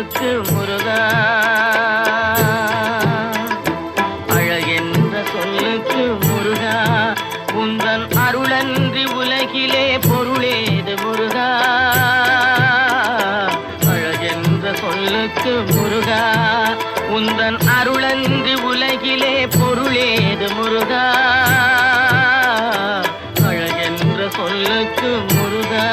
சொல்லுக்கு முருகா, அழகென்ற சொல்லுக்கு முருகா, உந்தன் அருளன்றி உலகிலே பொருளேது முருகா. அழகென்ற சொல்லுக்கு முருகா, உந்தன் அருளன்றி உலகிலே பொருளேது முருகா. அழகென்ற சொல்லுக்கு முருகா.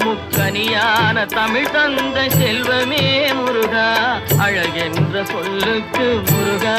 முக்கனியான தமிழ் தந்த செல்வமே முருகா, அழகென்ற சொல்லுக்கு முருகா.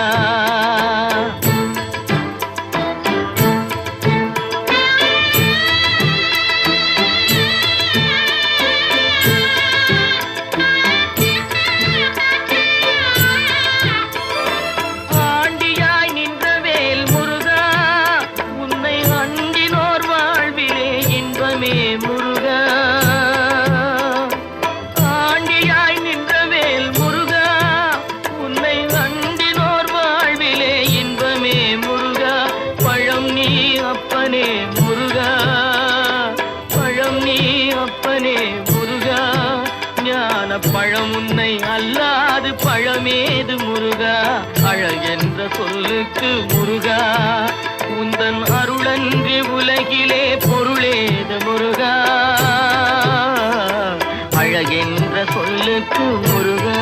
பழம் உன்னை அல்லாது பழமேது முருகா, அழகென்ற சொல்லுக்கு முருகா, உந்தன் அருளன்றி உலகிலே பொருளேது முருகா. அழகென்ற சொல்லுக்கு முருகா.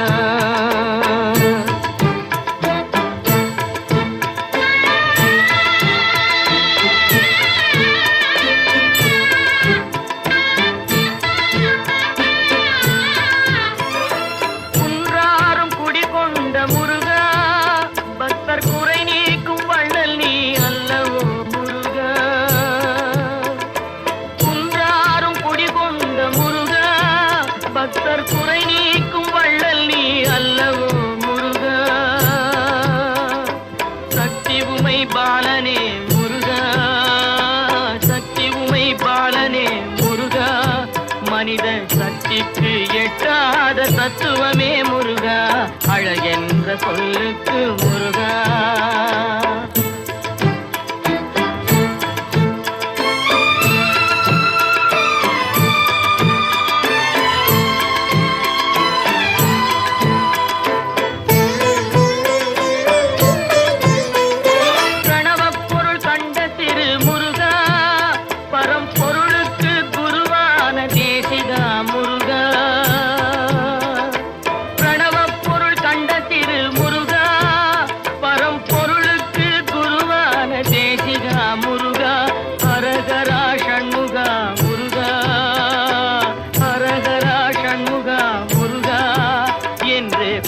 பாலனே முருகா, சக்தி உமை பாலனே முருகா, மனித சக்திக்கு எட்டாத தத்துவமே முருகா, அழகென்ற சொல்லுக்கு முருகா.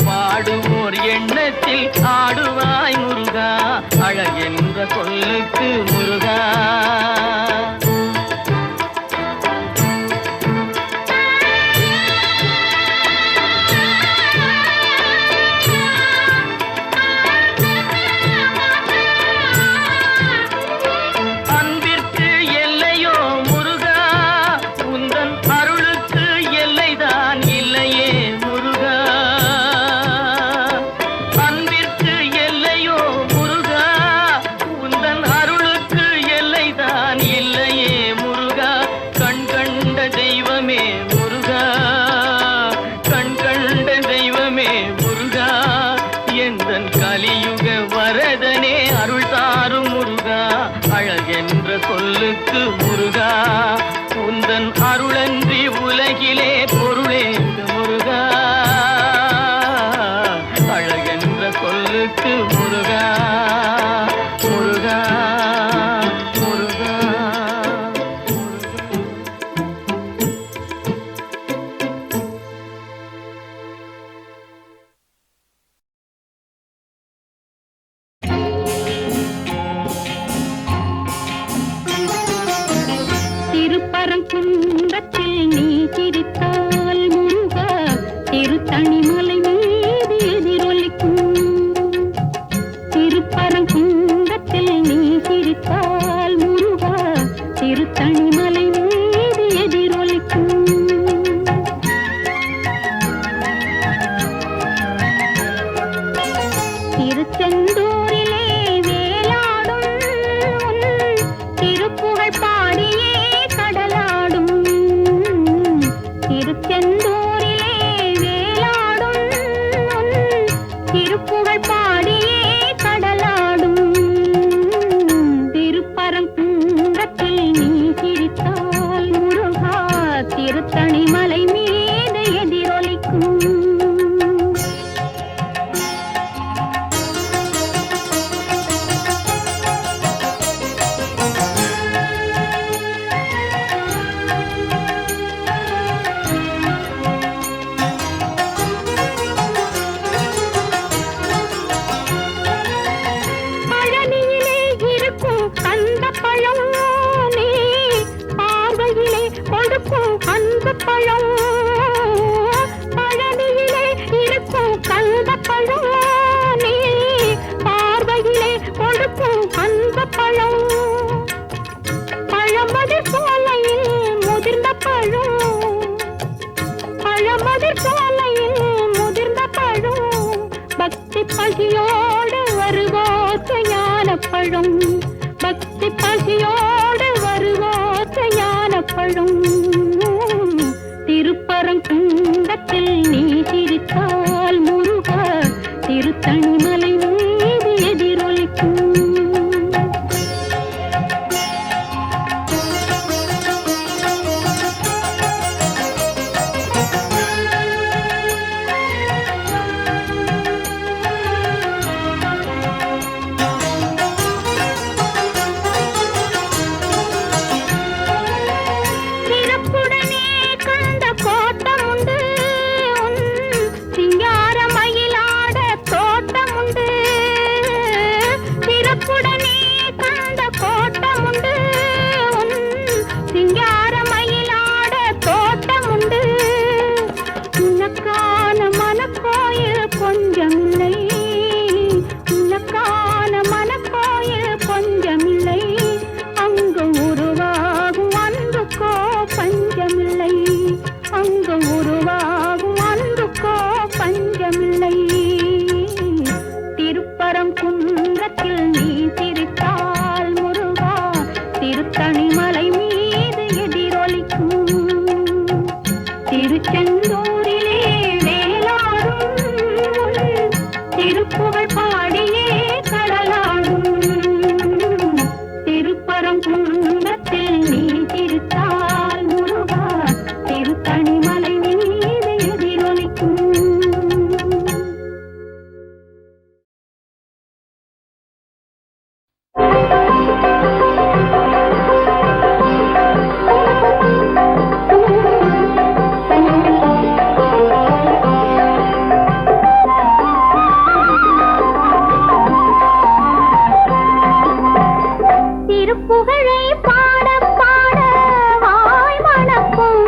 பாடுவோர் எண்ணத்தில் ஆடுவாய் முருகா, அழகென்ற சொல்லுக்கு முருகா. அன்பிற்கு எல்லையோ முருகா, உந்தன் அருளுக்கு எல்லைதான் இல்லையே முருகா. கலியுக வரதனே அருள் தாரும் முருகா, அழகென்ற சொல்லுக்கு முருகா, உந்தன் அருளன்றி உலகிலே பொருளேது முருகா, அழகென்ற சொல்லுக்கு முருகா. முருகா முருகா. திருத்தணிமலை மீது எதிரொலிக்கும். திருப்பரங்குன்றத்தில் நீ சிரித்தால் முருகா திருத்தணிமலை மீது எதிரொலிக்கும். திருச்செந்தூரிலே வேலாடும் திருப்புகழ் பாடியே கடலாடும். திருச்செந்தூரிலே வேலாடும் திருப்புகழ் பாடியே கடலாடும். திருப்பரங்குன்றத்தில் நீ சிரித்தால் முருகா திருத்தணிமலை மீது எதிரொலிக்கும். பழனியிலே இருக்கும் அந்த பழம் நீ பார்வையிலே கொடுக்கும் அந்த பழம். பழனியிலே இருக்கும் அந்த பழம் நீ பார்வையிலே கொடுக்கும் அந்த பழம். பழமதிர் சோலையில் முதிர்ந்த பழம். பழமதிர் சோலையில் முதிர்ந்த பழம். பக்தி பசியோடு வருவோர்க்கு ஞானப்பழம். பக்தி பசியோடு வருவோர்க்கு ஞானப்பழம். திருப்பரங்குன்றத்தில் நீ சிரித்தால் முருகா திருத்தணிமலை மீது எதிரொலிக்கும். சிறப்புடனே கண்ட கோட்டமுண்டு உன் சிங்கார மயிலாட தோட்டமுண்டு. சிறப்புடனே கண்ட கோட்டமுண்டு உன் சிங்கார மயிலாட தோட்டமுண்டு. உனக்கான மனக்கோயில் கொஞ்சமில்லை. உனக்கான மனக்கோயில் கொஞ்சமில்லை. அங்கு உருவாகும் அன்புக்கோ பஞ்சமில்லை. அங்கு உருவாகும் அன்புக்கோ பஞ்சமில்லை. திருப்பரங்குன்றத்தில் நீ சிரித்தால் முருகா திருத்தணிமலை மீது எதிரொலிக்கும். திருச்செந்தூரிலே வேலாடும் திருப்புகழ் பாடியே கடலாடும். திருப்பரங்குன்றத்தில் நீ சிரித்தால் முருகா திருத்தணிமலை மீது எதிரொலிக்கும். திருப்புகழை பாட பாட வாய் மணக்கும்.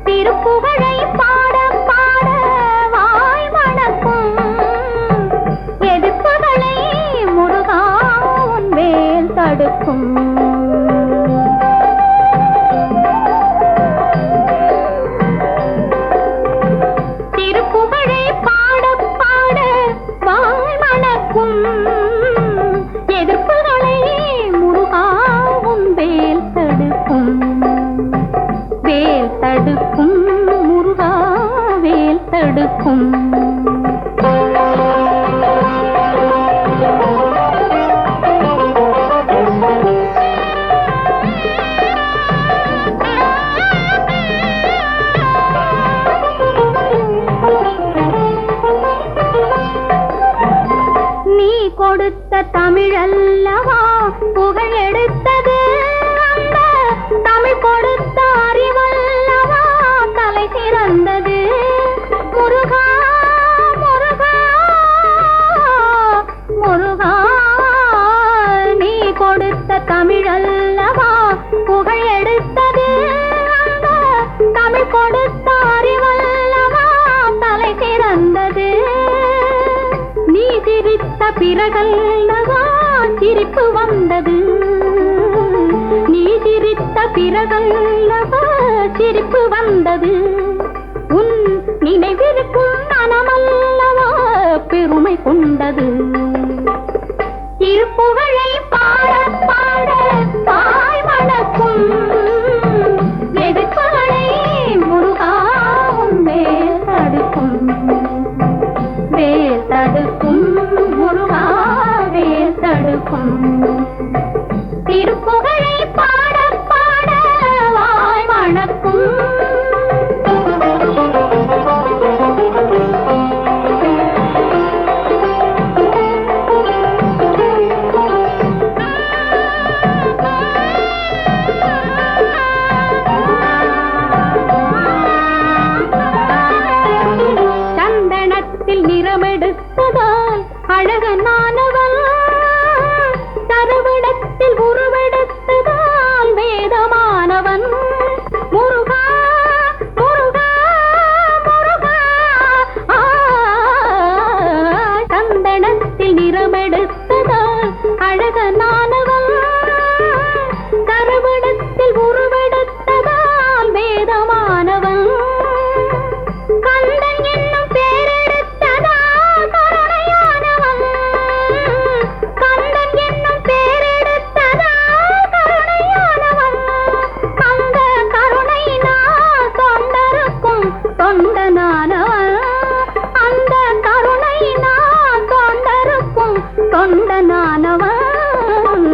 திருப்புகழை பாட பாட வாய் மணக்கும். எதிர்ப்புகளை முருகா உன் வேல் தடுக்கும். திருப்புகழை பாட பாட வாய் மணக்கும். எதிர்ப்புகளை முருகா உன் வேல் தடுக்கும். வேல் தடுக்கும் முருகா வேல் தடுக்கும். நீ கொடுத்த தமிழல்லவா புகழ் எடுத்தது. அந்த தமிழ் கொடுத்த அறிவல்லவா தலை சிறந்தது. முருகா முருகா முருகா நீ கொடுத்த தமிழல்லவா புகழ் எடுத்தது. அந்த தமிழ் கொடுத்த அறிவல்லவா சிரித்த பிறகல்லவா சிரிப்பு வந்தது நீ சிரித்த பிறகல்லவா சிரிப்பு வந்தது உன் நினைவிருக்கும் மனமல்லவா பெருமை கொண்டது திருப்புகழை பாட பாட தாய் மணக்கும் எதிர்ப்புகளை முருகாவும் வேல் தடுக்கும் முருகா வேல் தடுக்கும் திருப்புகழை பாட பாட வாய் மணக்கும் நிறமெடுத்ததால் அழகனானவன் தரவிடத்தில் உருவெடுத்ததால் வேதமானவன் முருகா முருகா முருகா சந்தனத்தில் நிறமெடுத்ததால் அழகனானவன் தரவிடத்தில் உருவெடுத்ததால் வேதமானவன் கந்தன் என்னும் தொண்டனானவன்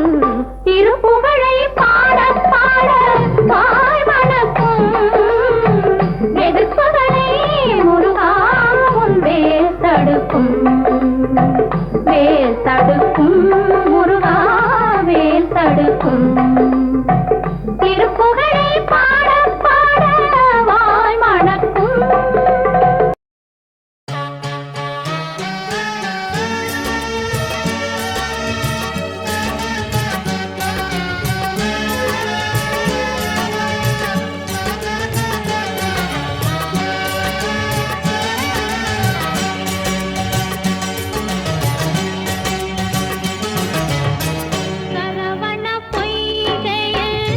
திருப்புகழை பாட பாட வாய் மணக்கும் எதிர்ப்புகளை முருகாவும் வேல் தடுக்கும் முருகா வேல் தடுக்கும் திருப்புகழை பாட பாட வாய் மணக்கும் சரவண பொய்கையில்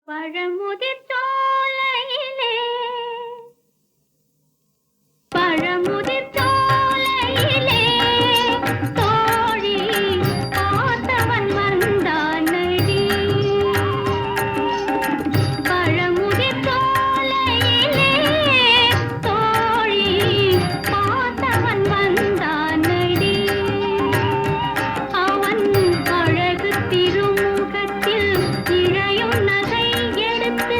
பழமுதிர் சோலையிலே பழமுதிர் சோலையிலே தோழி பார்த்தவன் வந்தானடி. பழமுதிர் சோலையிலே தோழி பார்த்தவன் வந்தானடி. அவன் அழகு திருமுகத்தில் இழையும் நகை எடுத்து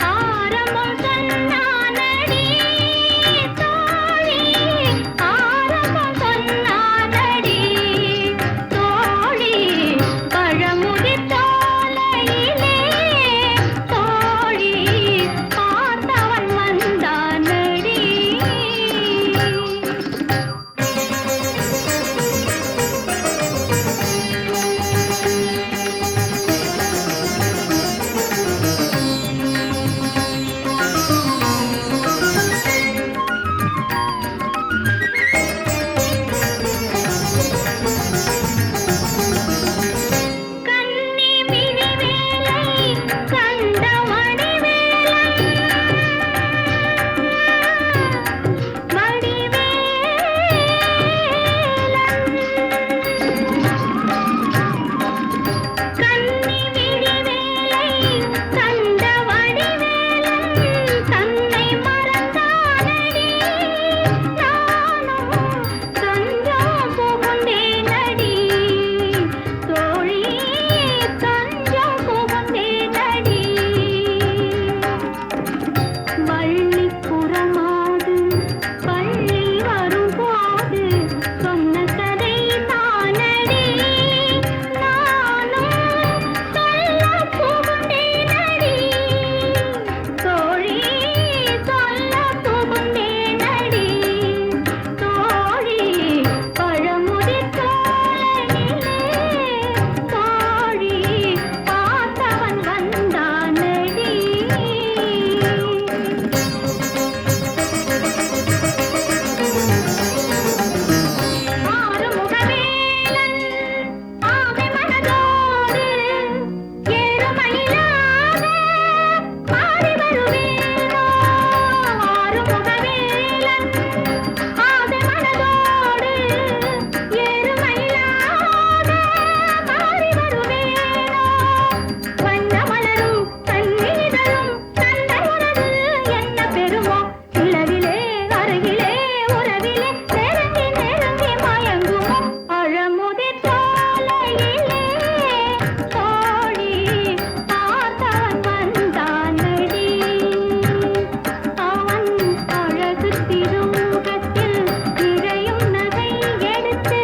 ஆரம்பம் சொன்னானடி. தோழி ஆரம்பம் சொன்னானடி. தோழி பழமுதிர் சோலையிலே தோழி பார்த்தவன் வந்தானடி. கன்னி மினிவேலை கண்ட மணிவேலன் கன்னி மினிவேலை கண்ட வடிவேலன் தன்னை மறந்தானடி. நானும் தஞ்சம் புகுந்தேனடி. தோழி தஞ்சம் புகுந்தேனடி. வள்ளிப்புறமாது பள்ளி வரும்போது சொன்ன கதை தானடி. நானும் சொல்ல புகுந்தேனடி. தோழி சொல்ல புகுந்தேனடி. தோழி பழமுதிர் சோலையிலே தோழி பார்த்தவன் வந்தானடி. ஆறுமுகவேலன் ஆமை மனதோடு ஏழுமயிலாக மாறி வருவேனோ. ஆறுமுகவேலன் ஆமை மனதோடு ஏழுமயிலாக மாறி வருவேனோ. வண்ண மலரும் தண்ணீரும் தந்தை உனது என்ன பெறுமோ. நிலவிலே அருகிலே உறவிலே நெருங்கி நெருங்கி மயங்குமோ. பழமுதிர் சோலையிலே தோழி பார்த்தவன் வந்தானடி. அவன் அழகு திருமுகத்தில் இழையும் நகை எடுத்து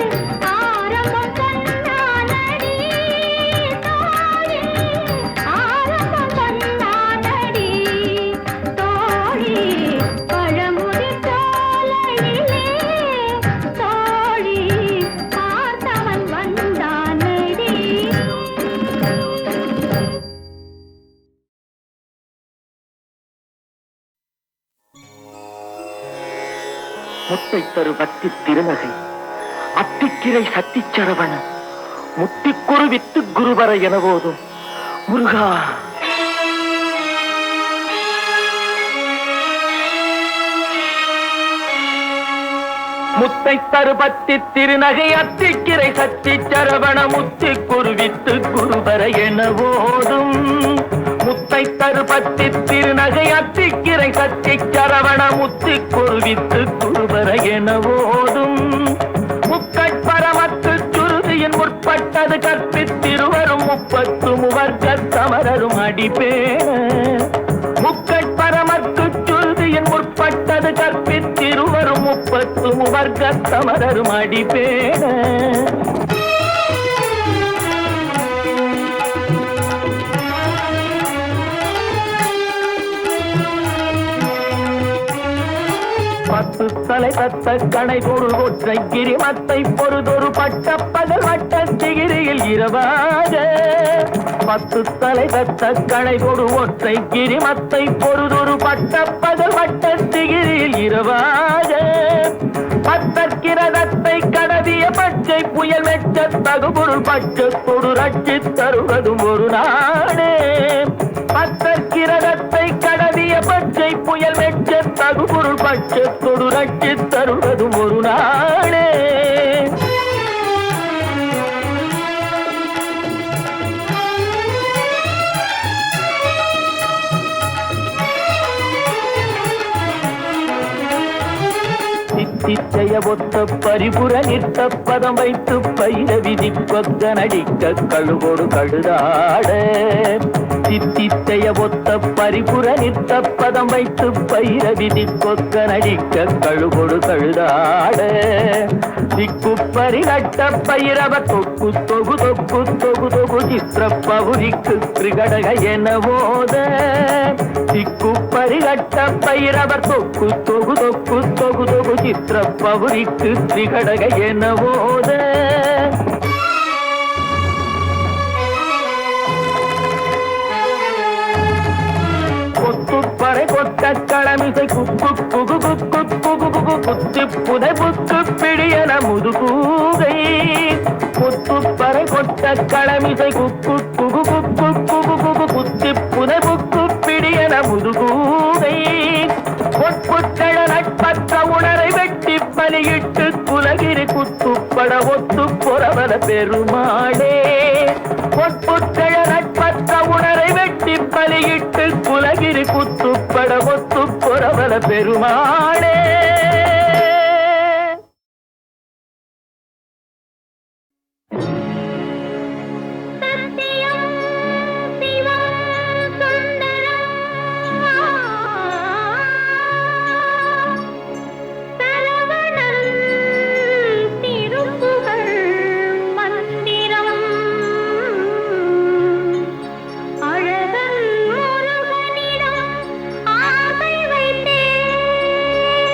ஆரம்பம் சொன்னானடி. தோழி ஆரம்பம் சொன்னானடி. தோழி பழமுதிர் சோலையிலே தோழி பார்த்தவன் வந்தானடி. முத்தை தரு பக்தி திருநகை அத்திக்கிரை சத்திச்சரவண முத்திக்குரு வித்து குருவர என போதும் முருகா. முத்தை தருபத்தி திருநகை அத்திக்கிரை சத்திச்சரவண முத்திக்குரு வித்து குருவர என போதும். முத்தை தருபத்தி திருநகை அத்திக்கிரை சத்திச்சரவண முத்திக்குரு வித்து குருவர என போதும். முக்கட்பரமத்து சுருதியின் முற்பட்டது கற்பித்திருவரும் முப்பத்து முவர்க்க சமரரும் அடிப்பேன. முக்கட்பரமத்து சுருதியின் முற்பட்டது கற்பித்திருவரும் முப்பத்து முவர்க்க சமரரும் அடிப்பேன. பத்து தலை தத்த கணை பொருள் ஒற்றை கிரிமத்தை பொறுதொரு பட்ட பகல் வட்ட சிகிரியில் இரவாக. பத்து தலை தத்த கணை பொரு ஒற்றை கிரிமத்தை பொறுதொரு பட்ட பகல் வட்ட சிகிரியில் இரவாக. பத்தற்கிரதத்தை கடவிய பச்சை புயல் மெச்ச தகுபொருள் பட்சத்தொடு ரட்சி தருவதும் ஒரு நாடே. பத்தற் பச்சை புயல் மெச்ச தகுபொருள் பட்சத்தொடு ரட்சி தருவதும் ஒரு நாளே. தித்திச்சய ஒத்த பரிபுர நிற்க பதம் வைத்து பயிர விதி கொத்த நடிக்க கழுகோடு கழுதாட. தித்திச்சய ஒத்த பரிபுர நிற்க பதம் வைத்து பயிர விதி கொத்த நடிக்க கழுகோடு கழுதாட. திக்குப்பறி நட்ட பயிரவ தொக்கு தொகு தொக்கு தொகு தொகு சித்திர பகுதிக்கு கிருகடக என போத. திக்குப்பறி நட்ட பயிரவர் தொக்கு தொகு தொக்கு தொகு தொகு சித்திர பகுதிக்கு திரிகடக என போத. கொத்துப்பறை கொத்த களமிசை குக்கு குகு குக்கு குகு குகு குத்தி புதை புக்கு பிடியன முதுகூகை. கொத்துப்பறை கொத்த களமிசை குக்கு குகு குக்கு குகு குகு குத்தி புதை புக்கு பிடியன முதுகூகை. பொற்புத்தழ நட்பற்ற உணரை வெட்டி பலியிட்டு குலகிரி குத்துப்பட ஒத்து பொறவர பெருமாளே. பொற்புத்தழ நட்பற்ற உணரை வெட்டி பலியிட்டு குலகிரி குத்துப்பட ஒத்து பொறவர பெருமாளே. அழகன் முருகனிடம் ஆசை வைத்தேன்.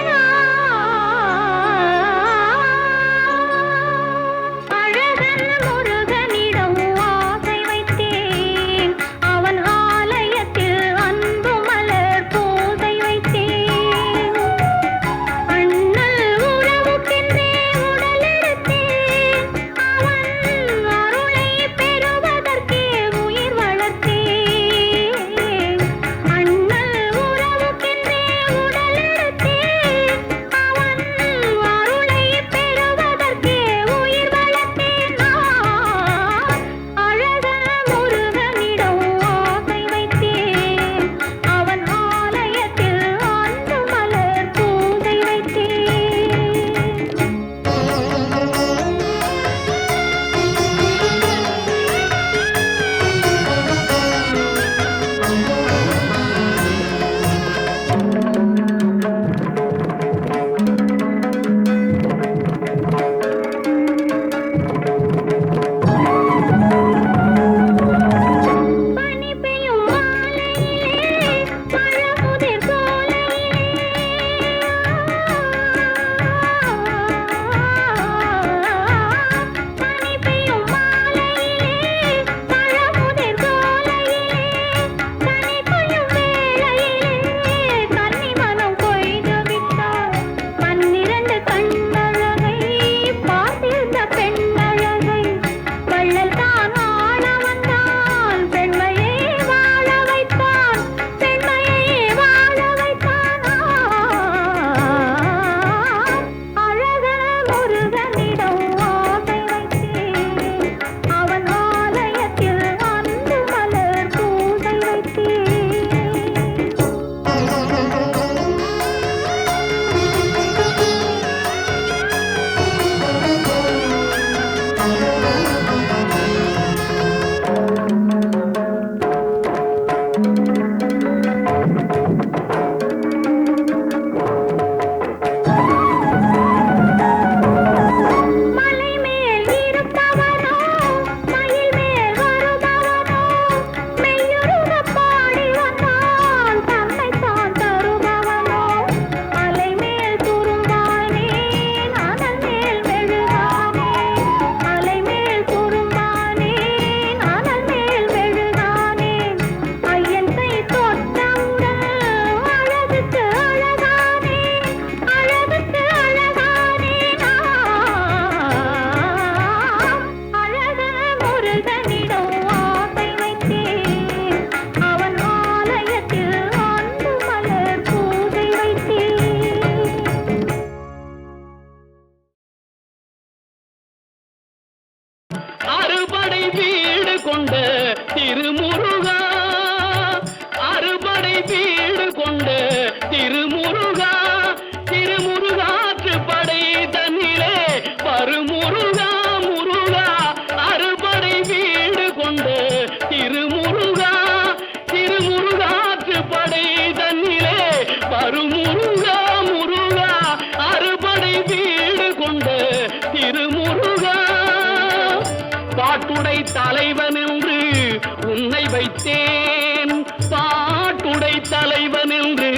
குடை தலைவன் என்று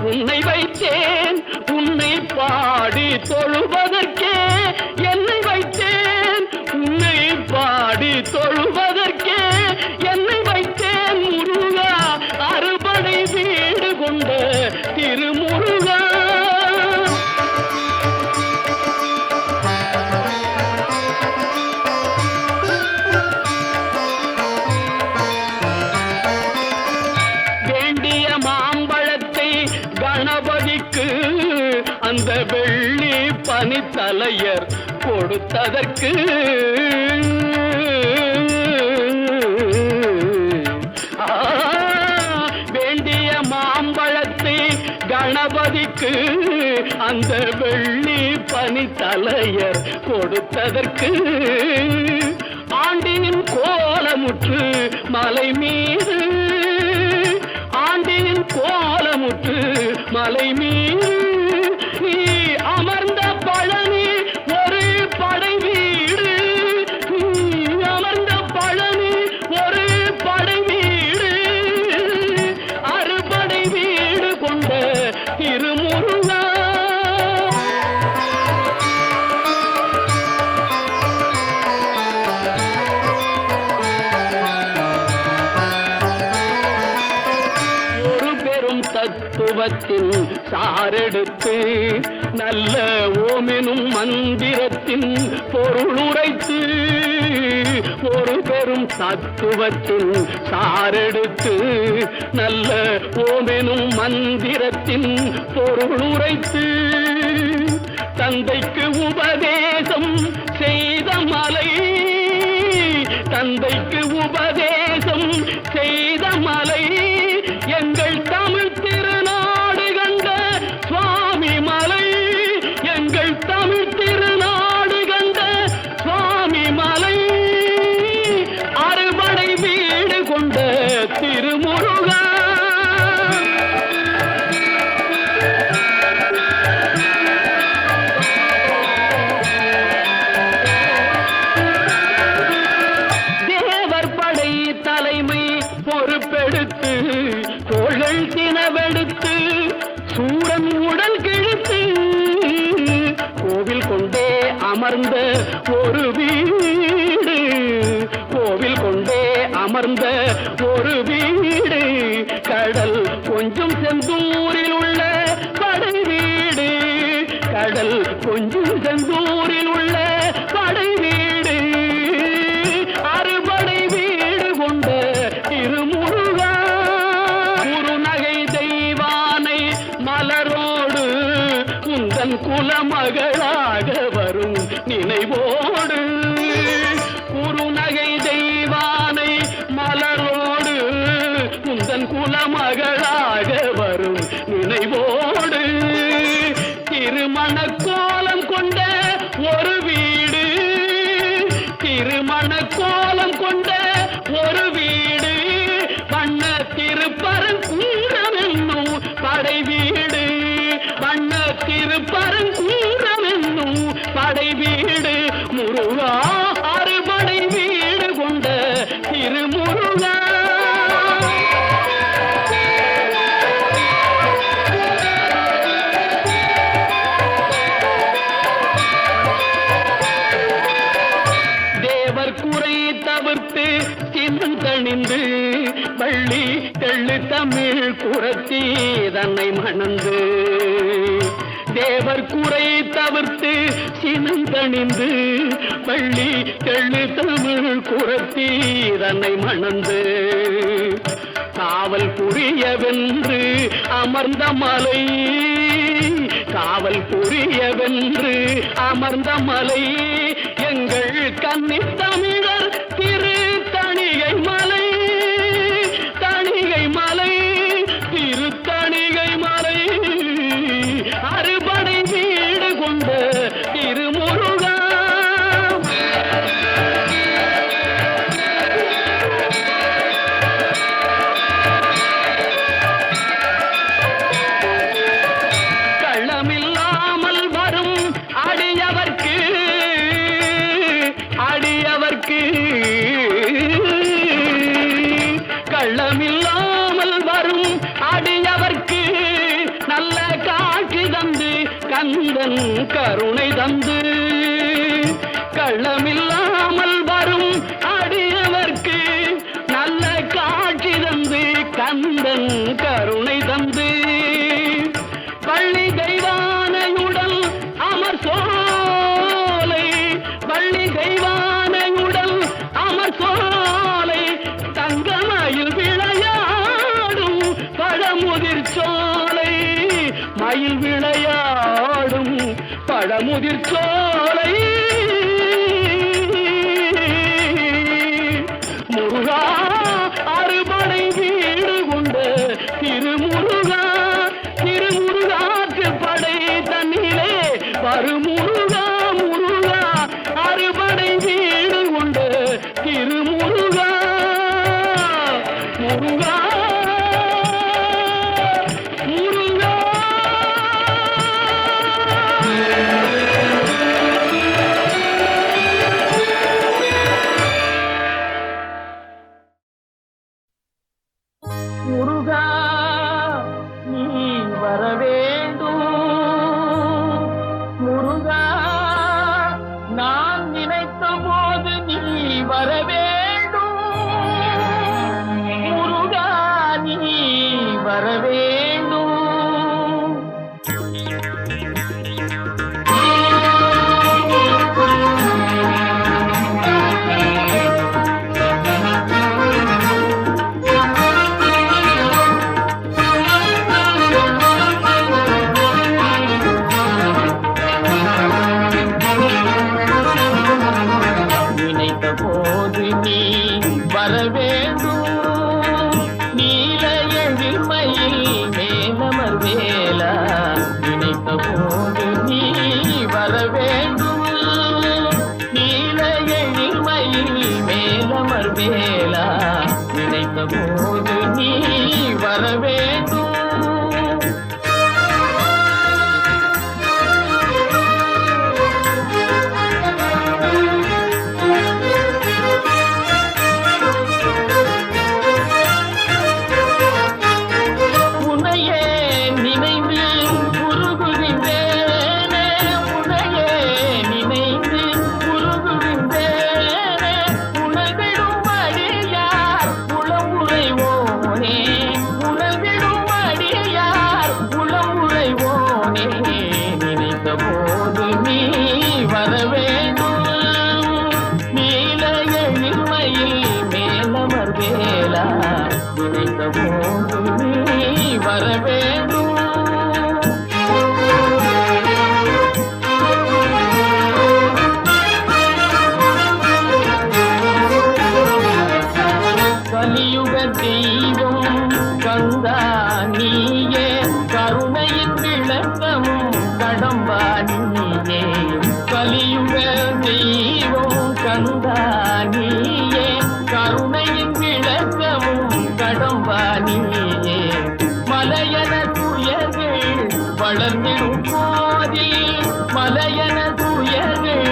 உன்னை வைத்தேன், உன்னை பாடி தொழுவதற்கே என்னை வைத்தேன், உன்னை பாடி தொழுவதற்கே என்னை வைத்தேன் முருகா, அறுபடை வீடு கொண்ட திருமுருகா. வேண்டிய மாம்பழத்தை கணபதிக்கு அந்த வெள்ளி பனித்தலையர் கொடுத்ததற்கு வேண்டிய மாம்பழத்தை கணபதிக்கு அந்த வெள்ளி பனித்தலையர் கொடுத்ததற்கு ஆண்டியின் கோலமுற்று மலை மீது, ஆண்டியின் கோலமுற்று மலை மீது நீ அமர்ந்த பழனி ஒரு படை வீடு, நீ அமர்ந்த பழனி ஒரு படை வீடு, அறுபடை வீடு கொண்ட திருமுருகா. தத்துவத்தின் சாரெடுத்து நல்ல ஓமெனும் மந்திரத்தின் பொருளுரைத்து, ஒரு பெரும் தத்துவத்தின் சாரெடுத்து நல்ல ஓமெனும் மந்திரத்தின் பொருளுரைத்து தந்தைக்கு உபதேசம் செய்த மலை, தந்தைக்கு உபதேசம் செய்த மலை எங்கள் தமிழ் திருநாடு கண்ட சுவாமி மலை, எங்கள் தமிழ் திருநாடு கண்ட சுவாமி மலை, அறுபடை வீடு கொண்ட திருமுருகா. தேவர் படை தலைமை பொறுப்பெடுத்து தோள்கள் தினவெடுத்து சூரன் உடல் கிழித்து கோவில் கொண்டே அமர்ந்த ஒரு வீடு, கோவில் கொண்டே அமர்ந்த ஒரு வீடு, கடல் கொஞ்சம் செந்தூரில் உள்ள படை வீடு, கடல் கொஞ்சம் செந்தூரில் உள்ள படை வீடு, அறுபடை வீடு கொண்ட திருமுருகா. குருநகை தெய்வானை மலரோடு உந்தன் குலமகளாக வரும் நினைவோடு, குருநகை தெய்வானை மலரோடு உந்தன் குலமகளாக வரும் நினைவோடு, திருமண கோலம் கொண்ட ஒரு வீடு, திருமண கோலம் கொண்ட ஒரு வீடு, வண்ண திருப்பரங்குன்றம் என்னும் படை வீடு, வண்ண திருப்பரங்குன்றம் என்னும் படை வீடு, முருகா அறுபடை வீடு கொண்ட திருமுருகா. தேவர் குறை தவிர்த்து சிந்தணிந்து வள்ளி தெள்ளு தமிழ் குரத்தி தன்னை மணந்து, தேவர் குறை தவிர்த்து சினந்தணிந்து வள்ளி தெள்ளு தமிழ் குரத்தி தன்னை மணந்து, காவல் புரியவென்று அமர்ந்த மலை, காவல் புரியவென்று அமர்ந்த மலை எங்கள் கன்னித் தமிழர் திரு தணிகை மலை, தணிகை மலை, திரு தணிகை மலை, அறுபடை வீடு கொண்ட திருமுருகா. கள்ளமில்லாமல் வரும் அடியவர்க்கு, அடியவர்க்கு அடியவர்க்கு நல்ல காட்சி தந்து கந்தன் கருணை தந்து கள்ளமில்லாமல் வரும் அடியவர்க்கு நல்ல காட்சி தந்து கந்தன் கருணை தந்து பள்ளி தெய்வானையுடன் அமர் சோலை பள்ளி தெய்வானையுடன் அமர் சோலை தங்கமயில் விளையாடும் பழமுதிர் சோலை மயில் விளையாடும் பழமுதிர் சோலை முருகா அறுபடை வீடு கொண்ட திருமுருகா திருமுருகாற்று படை தன்னிலே வருமுருகா முருகா அறுபடை வீடு கொண்ட திருமுருகா முருகா முருகா முருகா நீ வர வேண்டும் முருகா நான் நினைத்த போது நீ வர வேண்டும் முருகா நீ வர வேண்டும் நினைத்த போது நீ வர வேண்டும் நீல எழில்மையில் மேலமர் வேலா நினைத்த போது நீ வர வேண்டும் நீல எழில்மையில் மேலமர் வேலா நினைத்த போது நீ வர வேண்டும் உன்னையே நினைந்து உருகுகின்றேனே உன்னையே நினைந்து உருகுகின்றேனே உணர்ந்திடும் அடியார் உளம் உறைவோனே உணர்ந்திடும் அடியார் உளம் உறைவோனே நினைத்த போது நீ வர வேண்டும் நீல எழில்மையில் மேலமர் வேலா நினைத்த போது நீ வர வேண்டும் கலியுக தெய்வம் கந்தா நீயே கருணையின் விளக்கமும் கடம்பா நீயே கலியுக தெய்வம் கந்தா நீயே கருணையின் விளக்கமும் கடம்பா நீயே மலையன துயர்கள் வளர்ந்திடும் போதில் மலையன துயர்கள்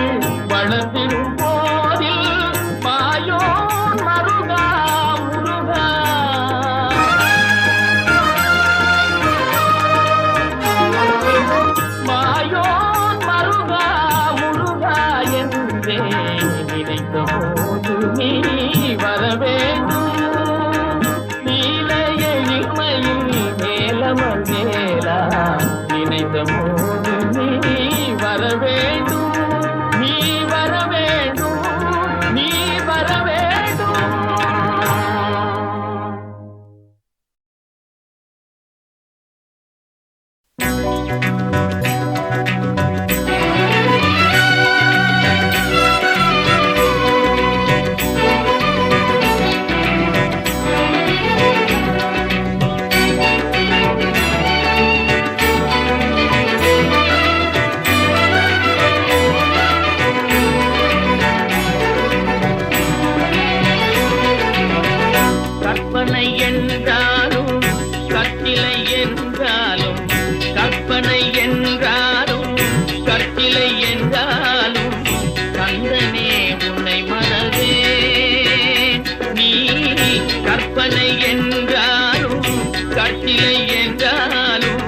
வளர்ந்திடும் போதில் மாயோ மருகா முருகா மாயோ மருகா முருகா என்றே நினைத்த போது நீ வர வேண்டும் நீல எழில்மையில் மேலமர் வேலா நினைத்த போது நீ வர வேண்டும் நீ வர வேண்டும் நீ வர வேண்டும் கற்பனை என்றாலும் கட்டிலை என்றாலும் கற்பனை கற்சிலை என்றாலும்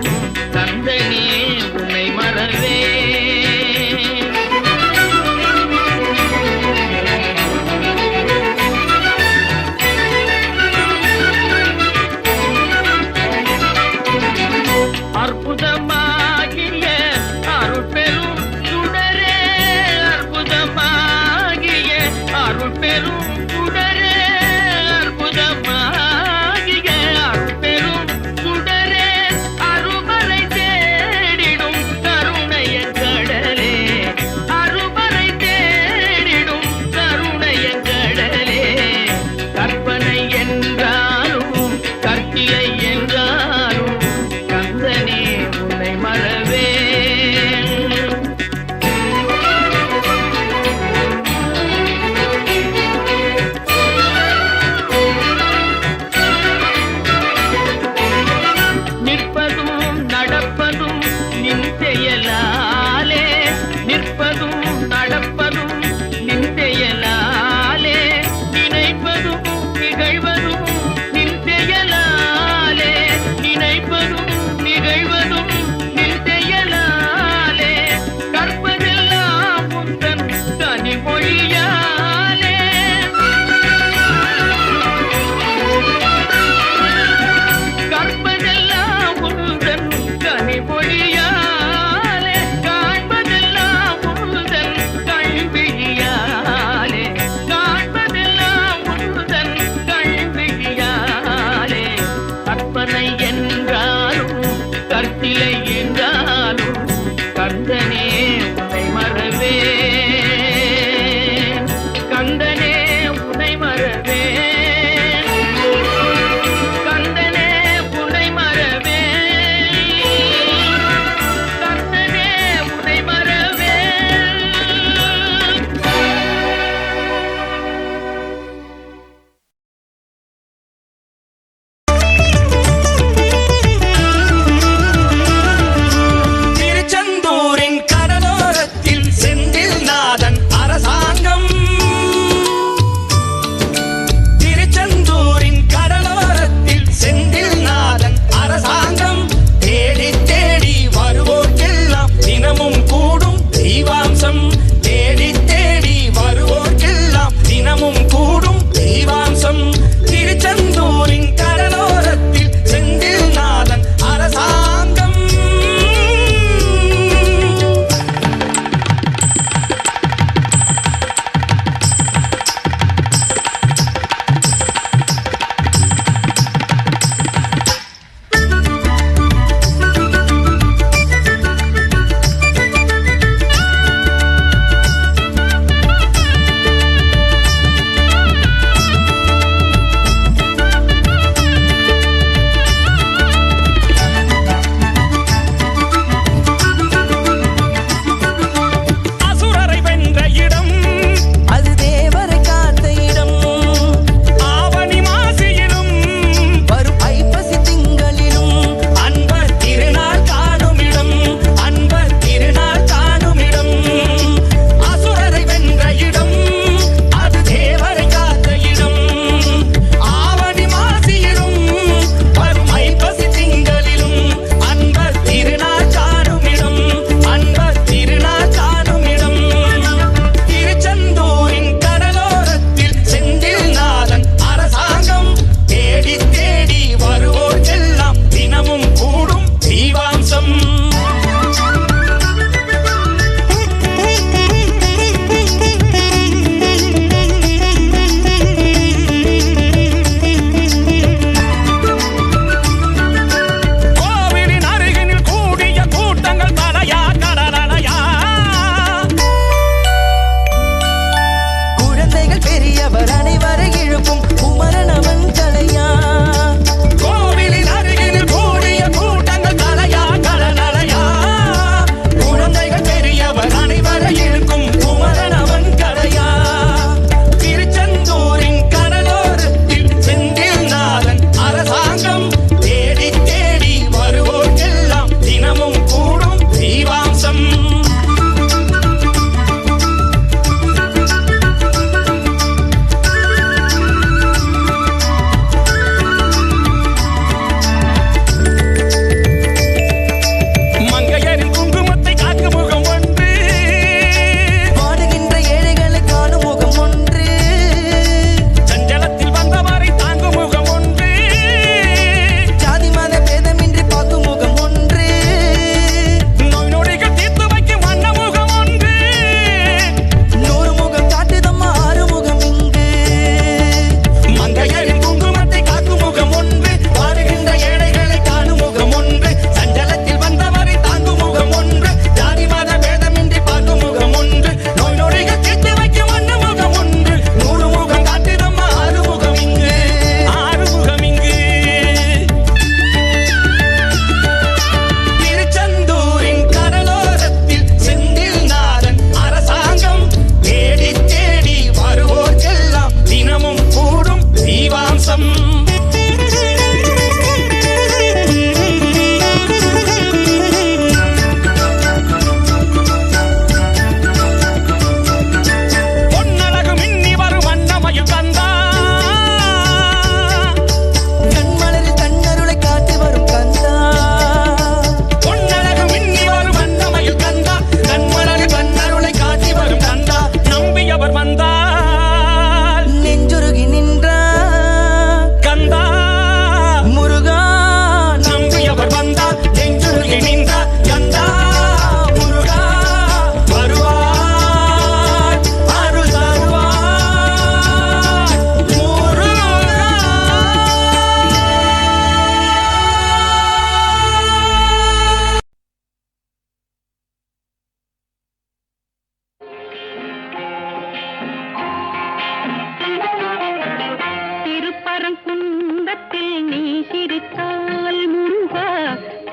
கந்தனே உன்னை மறவே அற்புதமாகிய அருட்பெரும் சுடரே அற்புதமாகிய அருட்பெரும் சுடரே அற்புதமாகிய அருட்பெரும் சுடரே அருமறை தேடிடும் கருணைய கடலே அருமறை தேடிடும் கருணைய கடலே கற்பனை என்றாலும் கற்கிலை என்றாலும் கந்தனே உன்னை மறவே நிற்பதும் நடப்பதும் நின் செயலாலே நிற்பதும் நடப்பதும் நின் செயலாலே நினைப்பதும் நிகழ்வதும் நின் செயலாலே நினைப்பதும் நிகழ்வதும் நின் செயலாலே கற்பதெல்லாம் உந்தன் கனிமொழியாலே கற்பதெல்லாம் உந்தன் கனிமொழியாலே காண்பதெல்லாம் உந்தன் கல்வியாலே காண்பதெல்லாம் உந்தன் கல்வியாலே கற்பனை என்றாலும் கற்சிலை என்றாலும் கந்தனே உன்னை மறவே கந்தனே உன்னை மறவே கந்தனே உன்னை மறவே கந்தனே உன்னை மறவே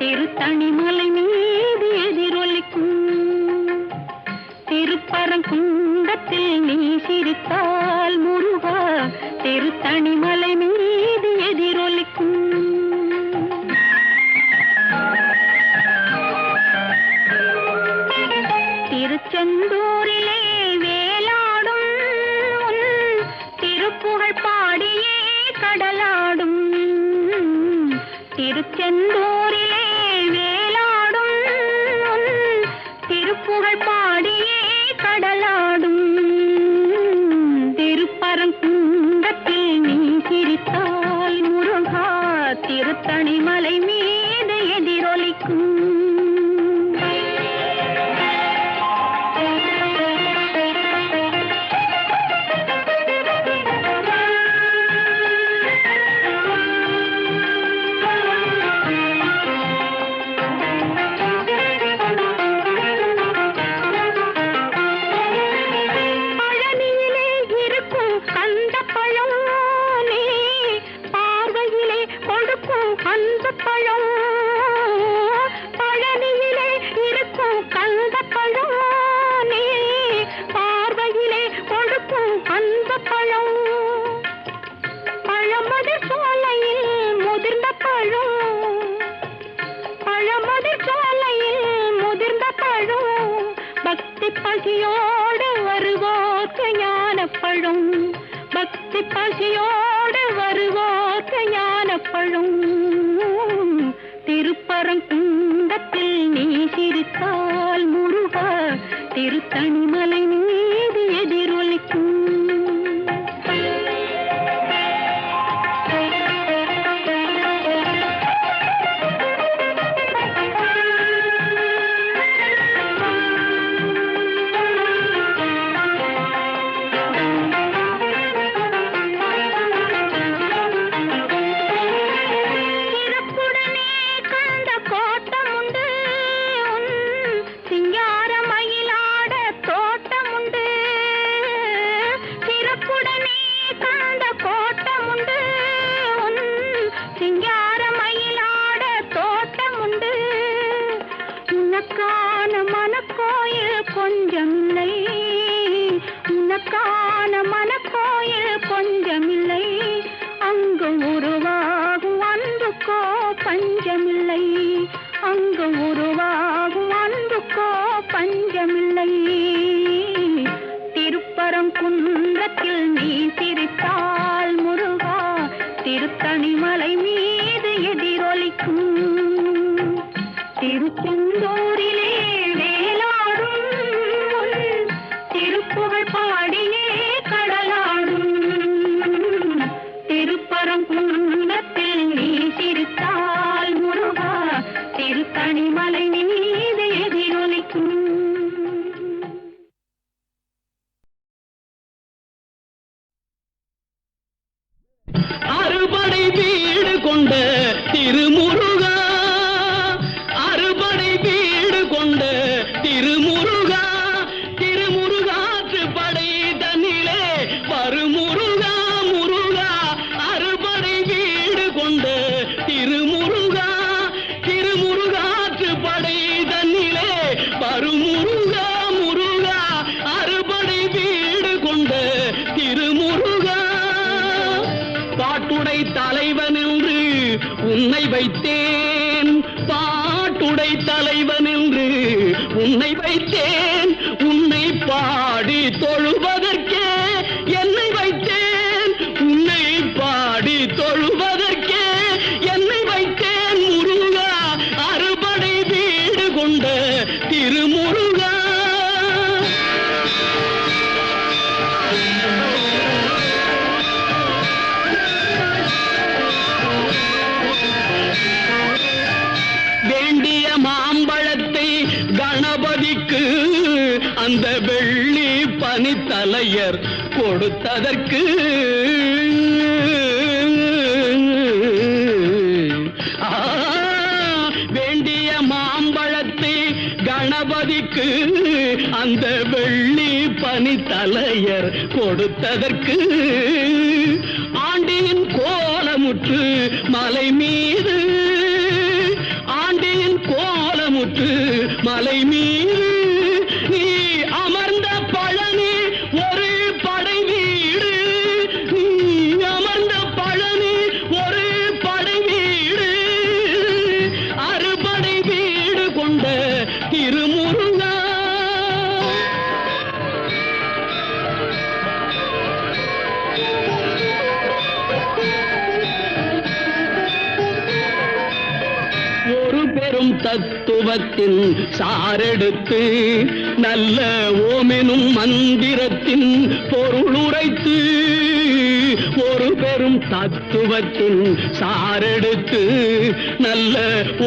திருத்தணிமலை மீது எதிரொலிக்கும் திருப்பரங்குன்றத்தில் நீ சிரித்தால் முருகா திருத்தணிமலை மீது எதிரொலிக்கும் திருச்செந்தூரிலே வேலாடும் திருப்புகழ் பாடியே கடலாடும் திருச்செந்தூரிலே வேலாடும் திருப்புகழ் பாடியே கடலாடும் திருப்பரங்குன்றத்தில் நீ சிரித்தால் முருகா திருத்தணிமலை மீது எதிரொலிக்கும் பசியோடு வருவோர்க்கு ஞானப்பழும் பக்தி பசியோடு வருவோர்க்கு ஞானப்பழும் திருப்பரங்குன்றத்தில் நீ சிரித்தால் முருகா திருத்தணிமலை மீது எதிரொலிக்கும் உனக்கான மனக்கோயில் கொஞ்சமில்லை அங்கு உருவாகும் அன்புக்கோ பஞ்சமில்லை அங்கு உருவாகும் அன்புக்கோ பஞ்சமில்லை திருப்பரங்குன்றத்தில் நீ சிரித்தால் முருகா திருத்தணிமலை மீது எதிரொலிக்கும் திருச்செந்தூரிலே வேலாடும் திருப்புகழ் பாடியே கடலாடும் திருப்பரங்குன்றத்தில் நீ சிரித்தால் முருகா திருத்தணிமலை மீது எதிரொலிக்கும் அறுபடை வீடு கொண்ட திருமுருகா அறுபடை வீடு கொண்ட திருமுருகா திருமுருகாற்று படை தன்னிலே வருமுருகா முருகா அறுபடை வீடு கொண்ட திருமுருகா திருமுருகாற்று படை தன்னிலே வருமுருகா முருகா அறுபடை வீடு கொண்ட திருமுருகா பாட்டுடை தலைவன் என்று உன்னை வைத்தேன் பாட்டுடை தலைவன் என்று உன்னை வைத்தேன் உன்னை பாடி தொழுவதற்கே என்னை வைத்தேன் உன்னை பாடி தொழுவதற்கே என்னை வைத்தேன் முருகா அறுபடை வீடு கொண்ட திருமுருகா வேண்டிய மாம்பழத்தை கணபதிக்கு அந்த வெள்ளி பனித்தலையர் கொடுத்ததற்கு வேண்டிய மாம்பழத்தை கணபதிக்கு அந்த வெள்ளி பனித்தலையர் கொடுத்ததற்கு ஆண்டியின் கோலமுற்று மலை மீது ஆண்டியின் மலை மீது நீ அமர்ந்த பழனி ஒரு படை வீடு, நீ அமர்ந்த பழனி ஒரு படை வீடு, அறுபடை வீடு கொண்ட திருமுருகா. ஒரு பெரும் தத்துவத்தின் சாரெடுத்து நல்ல ஓமெனும் மந்திரத்தின் பொருளுரைத்து, ஒரு பெரும் தத்துவத்தின் சாரெடுத்து நல்ல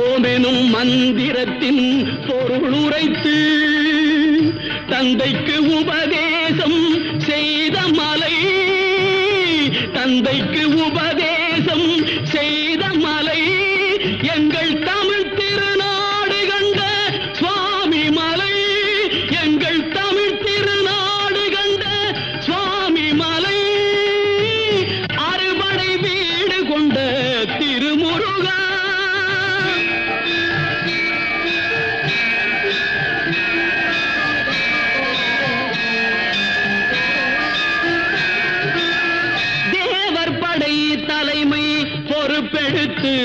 ஓமெனும் மந்திரத்தின் பொருளுரைத்து, தந்தைக்கு உபதேசம் செய்த மலை, தந்தைக்கு உபதேசம் செய்த மலை, எங்கள் தமிழ் திருநாடு கண்ட சுவாமி மலை, எங்கள் தமிழ் திருநாடு கண்ட சுவாமி மலை, அறுபடை வீடு கொண்ட திருமுருகா. தேவர் படை தலைமை பொறுப்பெடுத்து,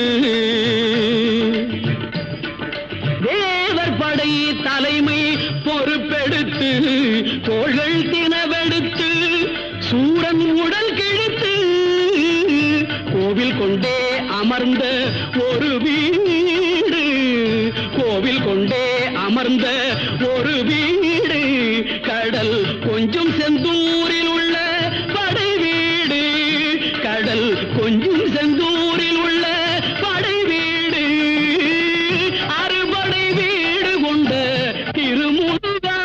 தேவர் படை தலைமை பொறுப்பெடுத்து, தோள்கள் தினவெடுத்து சூரன் உடல் கிழித்து, கோவில் கொண்டே அமர்ந்த ஒரு வீடு, கோவில் கொண்டே அமர்ந்த ஒரு வீடு, கடல் கொஞ்சம் செந்தூரில் உள்ள படை வீடு, கடல் கொஞ்சம் செந்தூரில் உள்ள படை வீடு, அறுபடை வீடு கொண்ட திருமுருகா.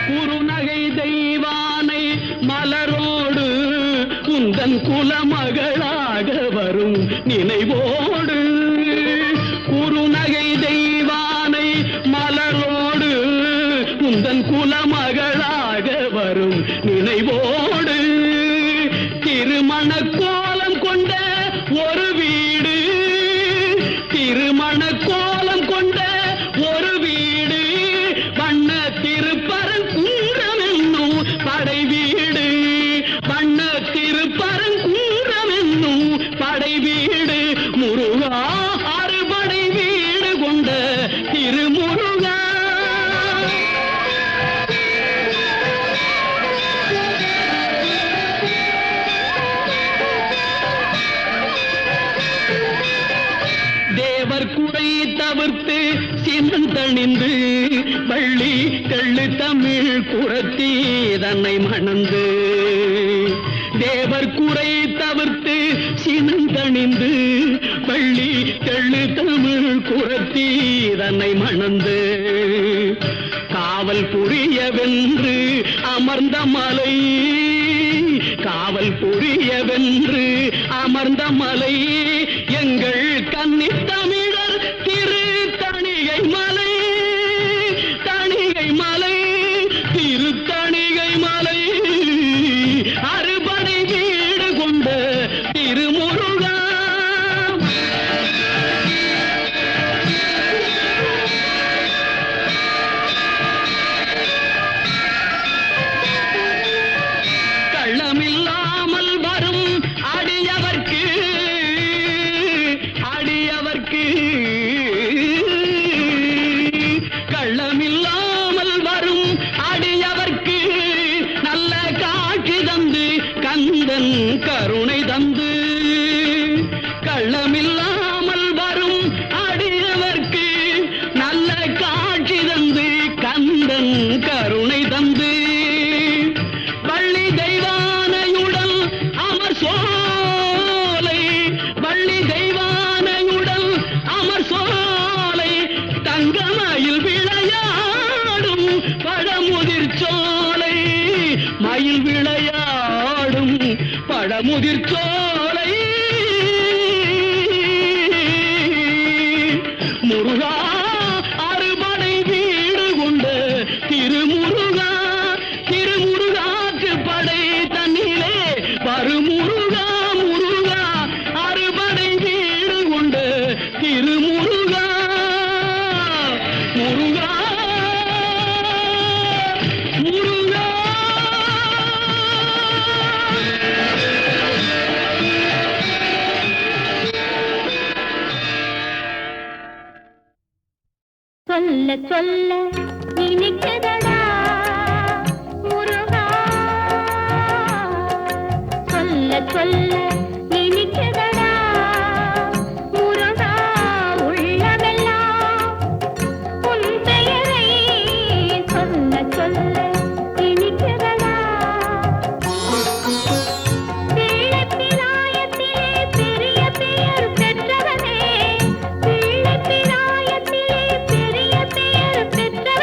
குறுநகை தெய்வானை மலரோடு உந்தன் குலமகளாக வரும் நினைவோடு, குறுநகை தெய்வானை மலரோடு உந்தன் குலமகளாக வரும் நினைவோடு, திருமண கோலம் கொண்ட ஒரு வீடு, திருமண கோலம் கொண்ட ஒரு வீடு, வண்ண திருப்பரங்குன்றம் என்னும் படை வீடு, வண்ண திருப்பரங்குன்றம் என்னும் படை வீடு, முருகா அறுபடை வீடு கொண்ட திருமுருகா. தேவர் குறை தவிர்த்து சினந்தணிந்து, வள்ளி தெள்ளு தமிழ் குரத்தி தன்னை மணந்து, தேவர் குறை தவிர்த்து சினந்தணிந்து, வள்ளி தெள்ளு தமிழ் குரத்தி தன்னை மணந்து, காவல் புரியவென்று அமர்ந்த மலை, காவல் புரியவென்று அமர்ந்த மலை, எங்கள் கன்னி தமிழர் திரு தணிகை மலை, தணிகை மலை, திரு தணிகை மலை, அறுபடை வீடு கொண்ட திருமுருகா. கள்ளமில்லாமல் வரும் அடியவர்க்கு, அடியவர்க்கு, கள்ளமில்லாமல் வரும் அடியவர்க்கு நல்ல காட்சி தந்து கந்தன் கருணை தந்து, கள்ளமில்லாமல் வரும் அடியவர்க்கு நல்ல காட்சி தந்து கந்தன் கருணை தந்து, வள்ளி தெய்வானையுடன் அமர் சோலை, வள்ளி தெய்வானையுடன் அமர் சோலை, தங்கமயில் விளையாடும் பழமுதிர் சோலை, மயில் விளையாடும் பழமுதிர் சோலை, முருகா அறுபடை வீடு கொண்ட திருமுருகா, திருமுருகாற்று படை சொல்ல நினைக்கிறதடா முருகா சொல்ல சொல்ல நினைக்கிறதடா முருகா உள்ளமெல்லாம் உன் பெயரை சொல்ல சொல்ல நினைக்கிறதடா பிள்ளைப்பிராயத்திலே பெரிய பெயர் பெற்றவனே பிள்ளைப்பிராயத்திலே பெரிய பெயர் பெற்றவனே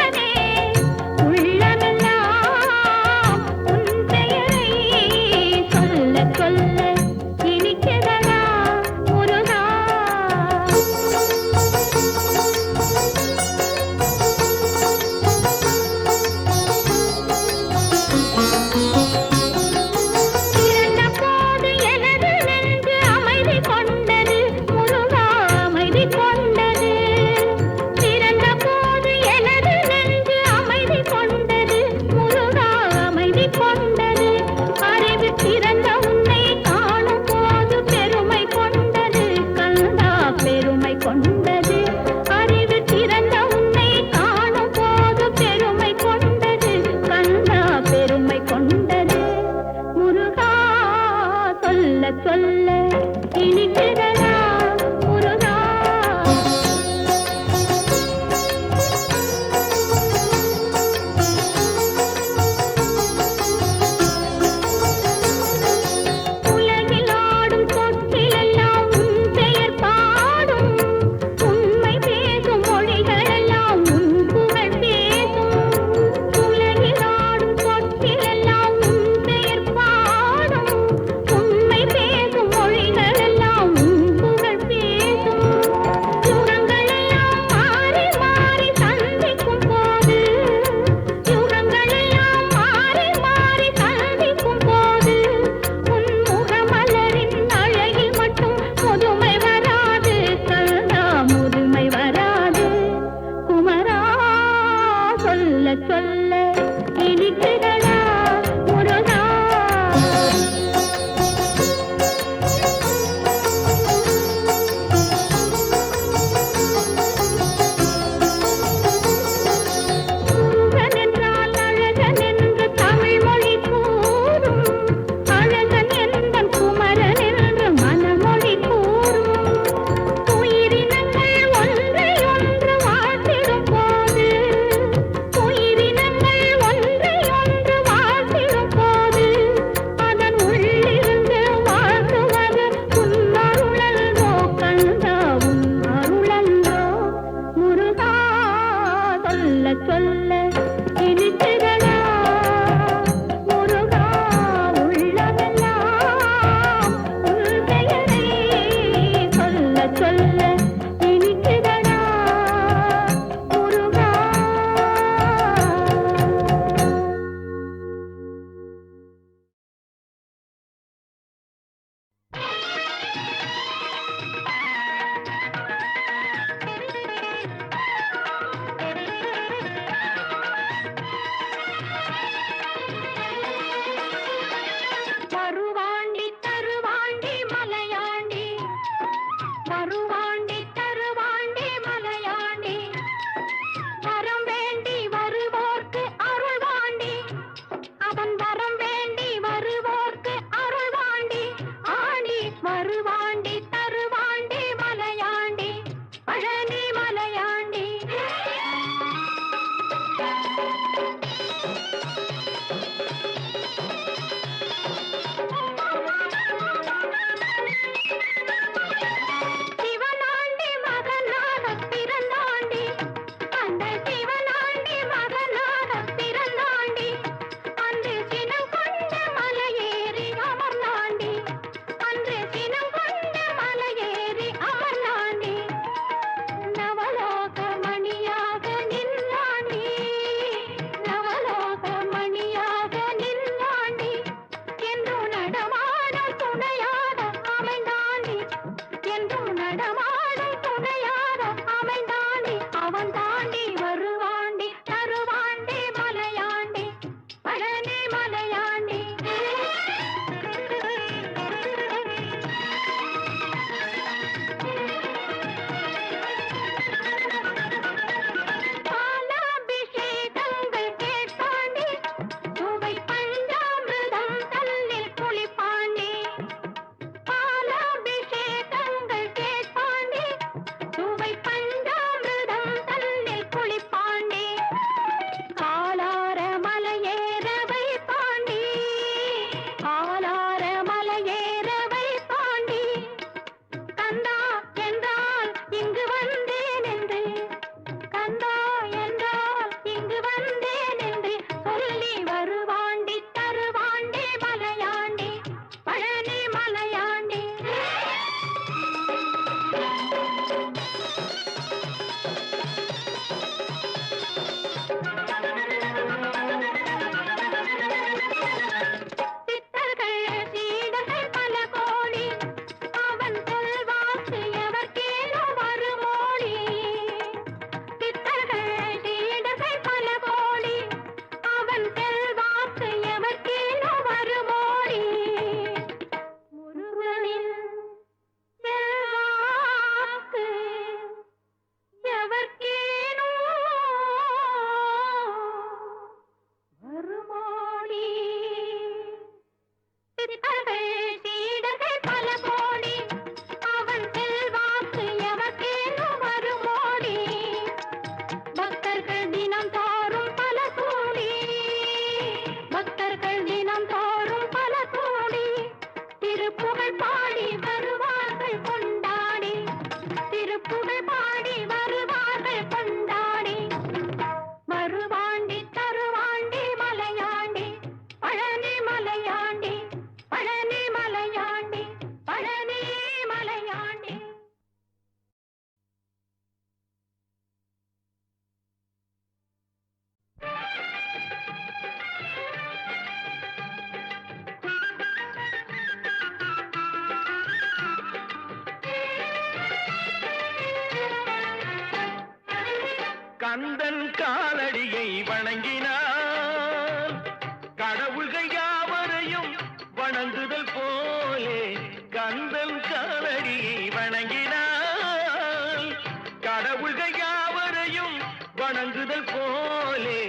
வணங்குதல் போலே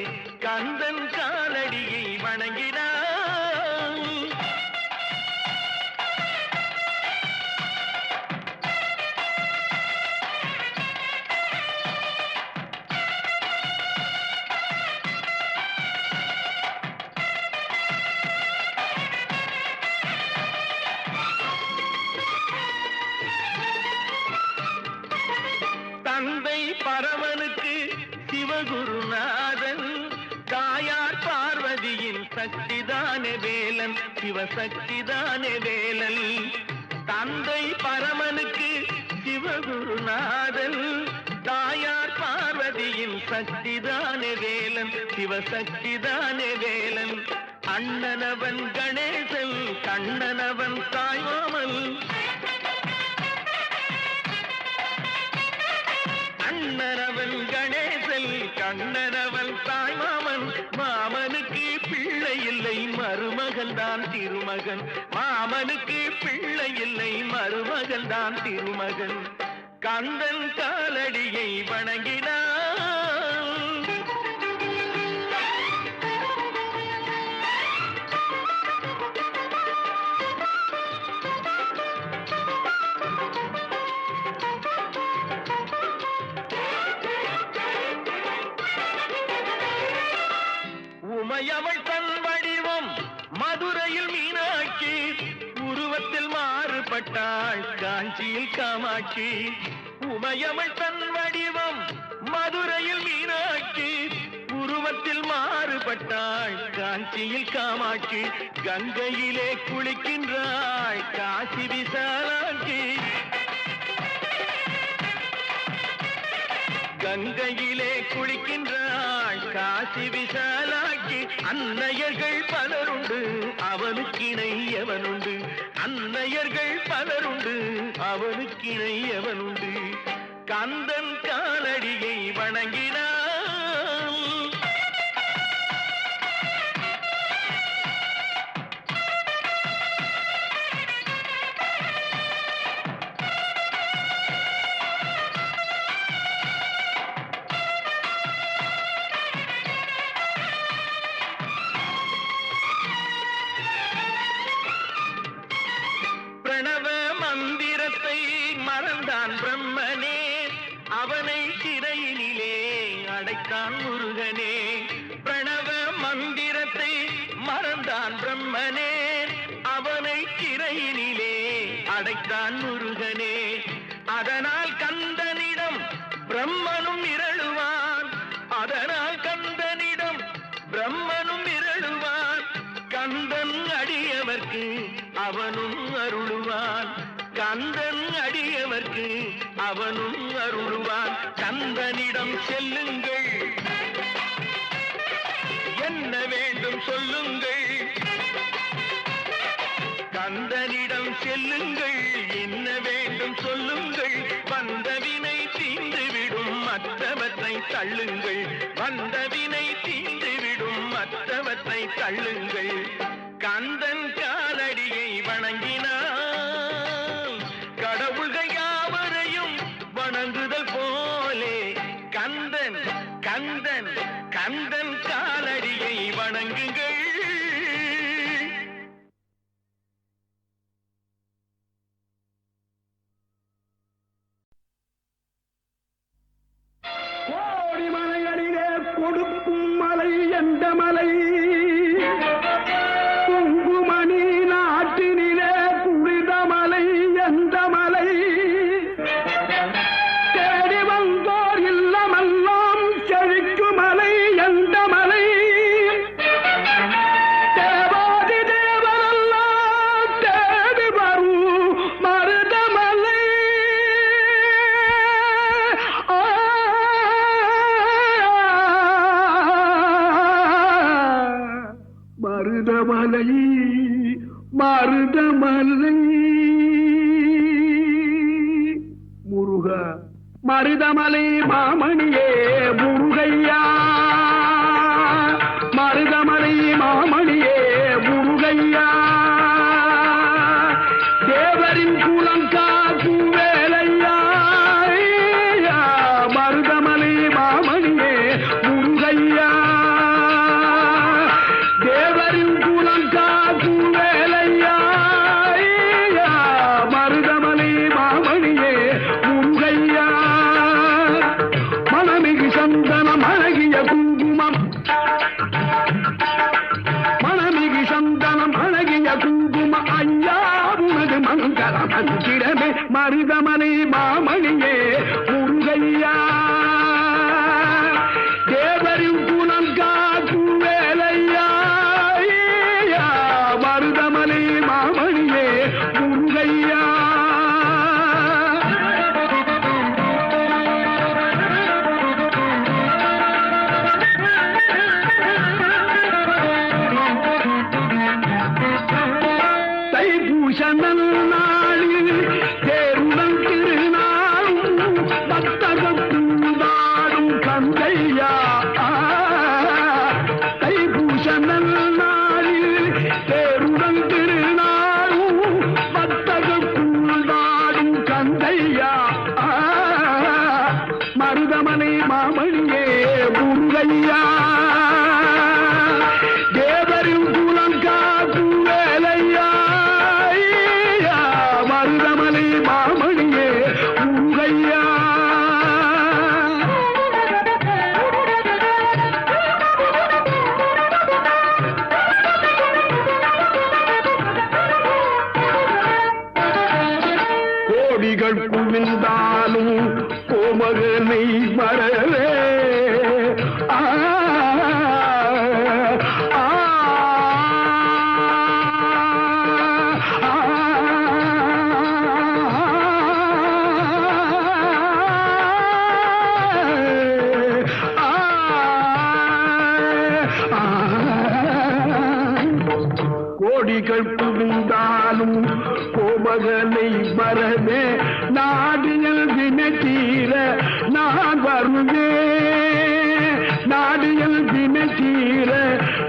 கந்தன் காலடியை வணங்கினான். தந்தை பரமனுக்கு சிவகுருநாதன், தாயார் பார்வதியின் சக்திதானே வேலன், சிவசக்திதானே வேலன். தந்தை பரமனுக்கு சிவகுருநாதன், தாயார் பார்வதியின் சக்திதானே வேலன், சிவசக்திதானே வேலன். அண்ணனவன் கணேசன், கண்ணனவன் தாய்மாமன். அண்ணனவன் கணேசன், கண்ணனவன் தாய்மாமன். மாமனுக்கு பிள்ளை இல்லை, மருமகன் தான் திருமகன். மாமனுக்கு பிள்ளை இல்லை, மருமகன் தான் திருமகன். கந்தன் காலடியை வணங்கினான். உமையவள் தன் வடிவம் மதுரையில் மீனாட்சி, உருவத்தில் மாறுபட்டாள் காஞ்சியில் காமாட்சி. உமையவள் தன் வடிவம் மதுரையில் மீனாட்சி, உருவத்தில் மாறுபட்டாள் காஞ்சியில் காமாட்சி. கங்கையிலே குளிக்கின்றாள் காசி விசாலாட்சி. கங்கையிலே குளிக்கின்றாள் காசி விசாலாட்சி. அன்னையர்கள் பலருண்டு, அவனுக்கிணை எவனுண்டு. அன்னையர்கள் பலருண்டு, அவனுக்கிணை எவனுண்டு. கந்தன் காலடியை வணங்கினான். பிரணவ மந்திரத்தை மறந்தான் பிரம்மனே, அவனை சிறையினிலே அடைத்தான் முருகனே. பிரணவ மந்திரத்தை மறந்தான் பிரம்மனே, அவனை சிறையினிலே அடைத்தான் முருகனே. அதனால் கந்தனிடம் பிரம்மனும் மிரளுவான், அதனால் கந்தனிடம் பிரம்மனும் மிரளுவான். கந்தன் அடியவர்க்கு அவனும் அருளுவான், கந்தன் அடியவர்க்கு அவனும் அருளுவான். கந்தனிடம் செல்லுங்கள், என்ன வேண்டும் சொல்லுங்கள். கந்தனிடம் செல்லுங்கள், என்ன வேண்டும் சொல்லுங்கள். வந்தவினை தீர்ந்துவிடும், மற்றவற்றை தள்ளுங்கள். வந்தவினை தீர்ந்துவிடும், மற்றவற்றை தள்ளுங்கள். கந்தன் காலடியை வணங்கினான். கடவுள்கள் யாவரையும் வணங்குதல் போலே கந்தன் கந்தன் கந்தன் காலடியை வணங்குங்கள். கோடி மலைகளிலே கொடுக்கும் மலை எந்த மலை? குங்குமணி நாட்டினிலே குளித மலை எந்த மலை? தேடி வந்தோர் இல்லமெல்லாம் செழிக்கு மலை எந்த மலை? தேவாதி தேவரெல்லாம் தேடி வரும் மருதமலை. மருதமலை மருதமலை முருக மருதமலை மாமணியே முருகையா. மருதமலை மாமணியே முருகையா. தேவரின் குலம் காக்கும் வேலையா. மருதமலை மாமணியே மருதமலை மாமணியே முருகையா தேவரின் குலம் காக்கும் வேலையா மருதமலை மாமணியே முருகையா தைப்பூசனல் நாளில் தேருடன் திருநாளும் பக்தகத்துள்ளாடும் கந்தையா தைப்பூசனல் நாளில் தேருடன் திருநாளும் பக்தகத்துள்ளாடும் கந்தையா மருதமனை மாமணியே முருகையா தேவரின் குலம் காக்கும் வேலையா மருதமலை மாமணியே முருகையா கோடிகள் குவிந்தாலும் கோமகனை மறவே கோடிகள் குவிந்தாலும் கோமகனை மறவே நாடியல் வினத்தீர நான் வருவேன் நாடியல் வினத்தீர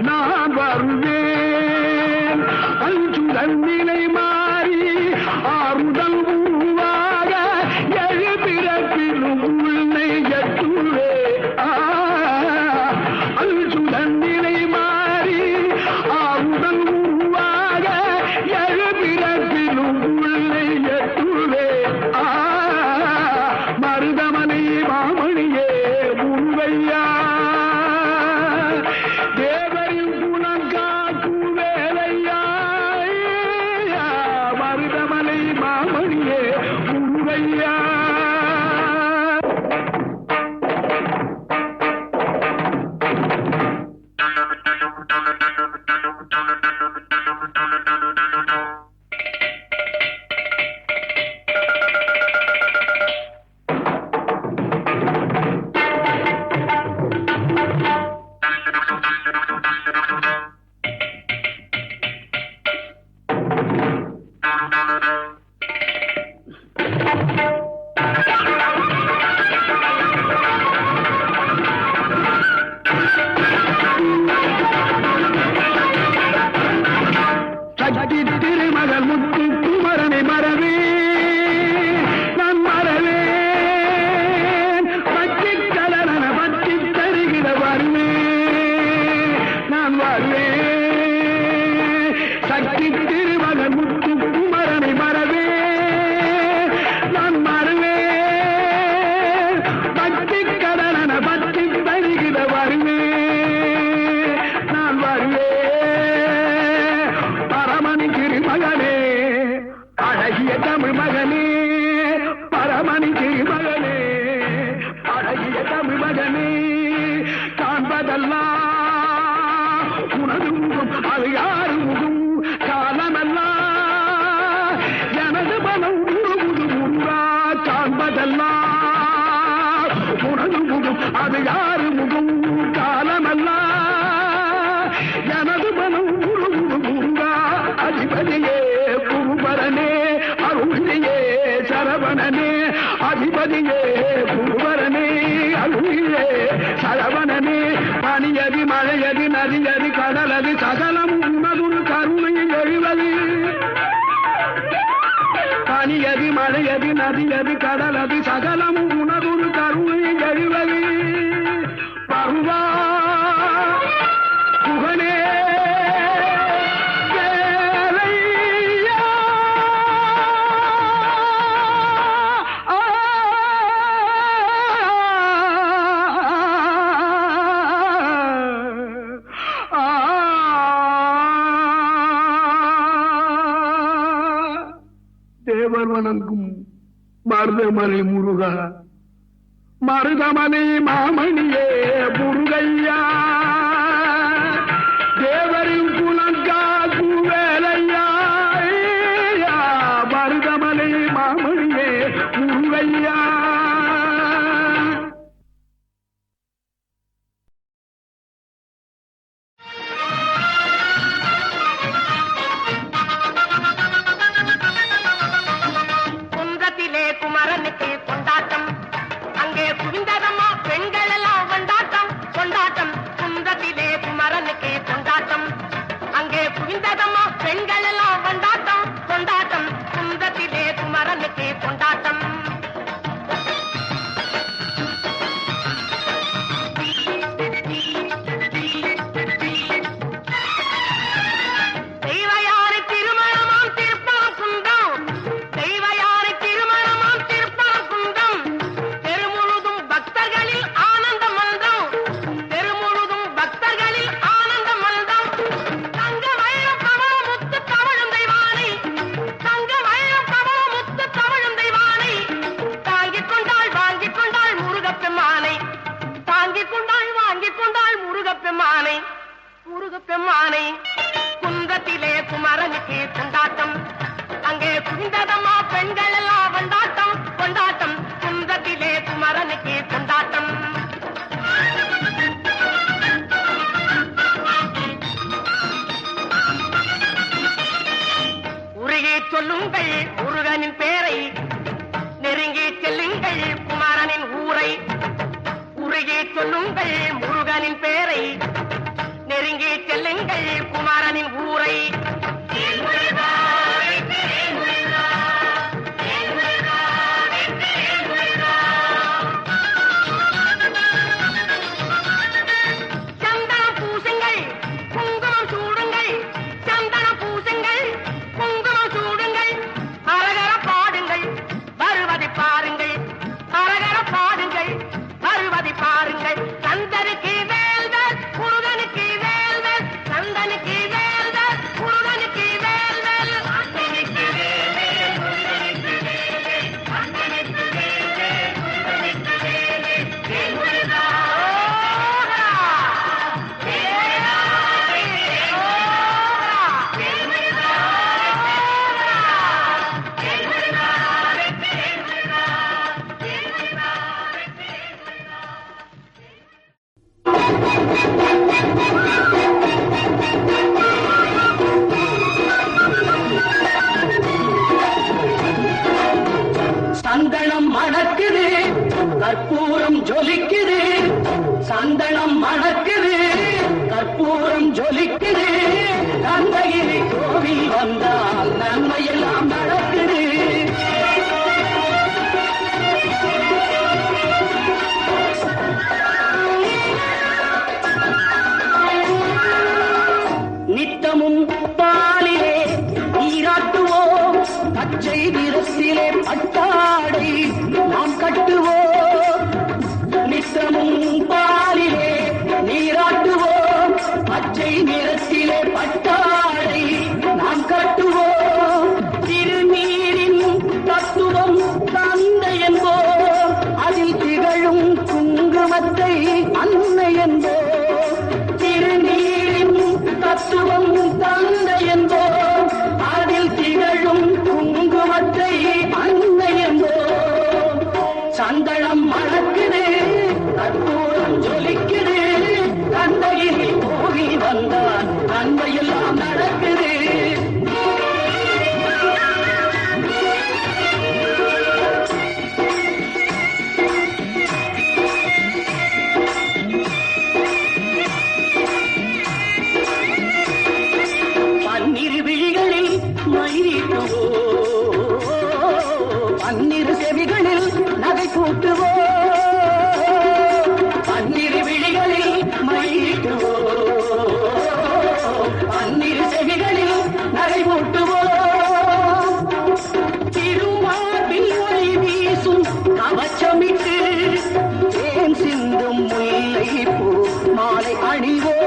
நான் வருவேன் அஞ்சுடன் நிலை மாறி ஆறுதல் உருவாக எழுபிறப்பிலும் உள்ளே எட்டுவே அஞ்சுடன் நிலை மாறி ஆறுதல் உருவாக எழுபிறப்பிலும் உள்ளே எட்டுவே மருதமனை மாமணியே முருகையா தேவரின் குலம் காக்கும் வேலையா மருதமலை மாமணியே முருகையா சக்தி திருமகள் முத்து குமரனை மறவே நான் மறவேன் பற்றி கலன பற்றி தருகிற வருவேன் நான் வருவேன் சக்தி திருமகள் முத்து குமரனை மறவே நான் மறவேன் பற்றி கலன பற்றி தருகிற வருவேன் நான் வருவேன் பரமணி திருமகனே அழகிய தமிழ் மகனே பரமணி திருமகனே அழகிய தமிழ் மகனே காண்பதெல்லாம் உனது முகம் அது யாரு முகம் காலமெல்லாம் எனது மனம் உருகுது முருகா காண்பதெல்லாம் உனது முகம் அது யாரு முகம் காலமெல்லாம் எனது மனம் உருகுது முருகா அதிபதியே குருபரனே அருளியே சரவணனே அதிபதியே குருபரனே அருளியே சரவணனே பனியதி மழையதி நதியதி கடலது சகலம் உன்னதுரு கருணையில் எழுவது பனியதி மழையதி நதியதி கடலது சகலம் உனதுரு கருணையில் எழுவது பருவா புகனே தேவர் வணங்கும் மருதமலை முருகா, மருதமலை மாமணியே முருகையா, தேவரின் குலங்காக்கு வேலையா, மருதமலை மாமணியே முருகையா. குமரனுக்கு கொண்டாட்டம், அங்கே குவிந்ததம்மா பெண்கள் எல்லாம் கொண்டாட்டம் கொண்டாட்டம். குன்றத்திலே குமரனுக்கு கொண்டாட்டம், அங்கே குவிந்ததம்மா பெண்கள் எல்லாம் கொண்டாட்டம் கொண்டாட்டம். குன்றத்திலே குமரனுக்கு கொண்டாட்டம். முருகப்பெம்மானை குன்றத்திலே குமரனுக்கு கொண்டாட்டம், அங்கே குவிந்ததம்மா பெண்கள் எல்லாம் கொண்டாட்டம் கொண்டாட்டம். குன்றத்திலே குமரனுக்கு கொண்டாட்டம். உருகி சொல்லுங்கள் முருகனின் பேரை, நெருங்கி செல்லுங்கள் குமரனின் ஊரை. உருகி சொல்லுங்கள் முருகனின் பேரை, நெருங்கி செல்லுங்கள் குமாரனின் ஊரை. சந்தனம் பூசுங்கள் குங்குமம் சூடுங்கள், சந்தனம் பூசுங்கள் குங்குமம் சூடுங்கள். அரகர பாடுங்கள் வருவதை பாருங்கள், அரகர பாடுங்கள் வருவதை பாருங்கள். சந்தனுக்கு வேல்வர் முருகனுக்கு வேல்வர், சந்தனுக்கு வேல்வர் முருகனுக்கு வேல்வர். சந்தனுக்கு வேல்வர் முருகனுக்கு வேல்வர், சந்தனுக்கு வேல்வர் முருகனுக்கு வேல்வர். வேல்முருகா சந்தனம் மணக்குது, கற்பூரம் ஜொலிக்குது, சந்தனம் மணக்குது, கற்பூரம் ஜொலிக்குது. கந்தகிரி கோவில் வந்தால் நன்மையெல்லாம் நடக்குது. நித்தமும் பாலிலே நீராட்டுவோம், பச்சை நிறத்திலே பட்டாடை நாம் கட்டுவோம். நித்தமும் பாலிலே நீராட்டுவோம், பச்சை நிறத்திலே பட்டாடை நாம் கட்டுவோம். திருநீரின் தத்துவம் தந்தை என்போம், அதில் திகழும் குங்குமத்தை அன்னை என்போம். திருநீரின் தத்துவம் தந்தை என்போம், அதில் திகழும் குங்குமத்தை அன்னை என்போம். சந்தனம் மணக்குது, கற்பூரம் ஜொலிக்குது, கந்தகிரி போகி வந்தான் நன்மையெல்லாம் நடக்குது. பன்னிரு விழிகளில் மயிலிட்டுவோம், பன்னிரு செவிகளில் நகை கூட்டுவோம். பன்னிரு விழிகளில் மயிலிட்டுவோம், பன்னிரு செவிகளில் நகை கூட்டுவோம். திருமார்பில் ஒளி வீசும் கவச்சமிட்டு தேன் சிந்தும் முல்லை பூ மாலை அணிவோம்.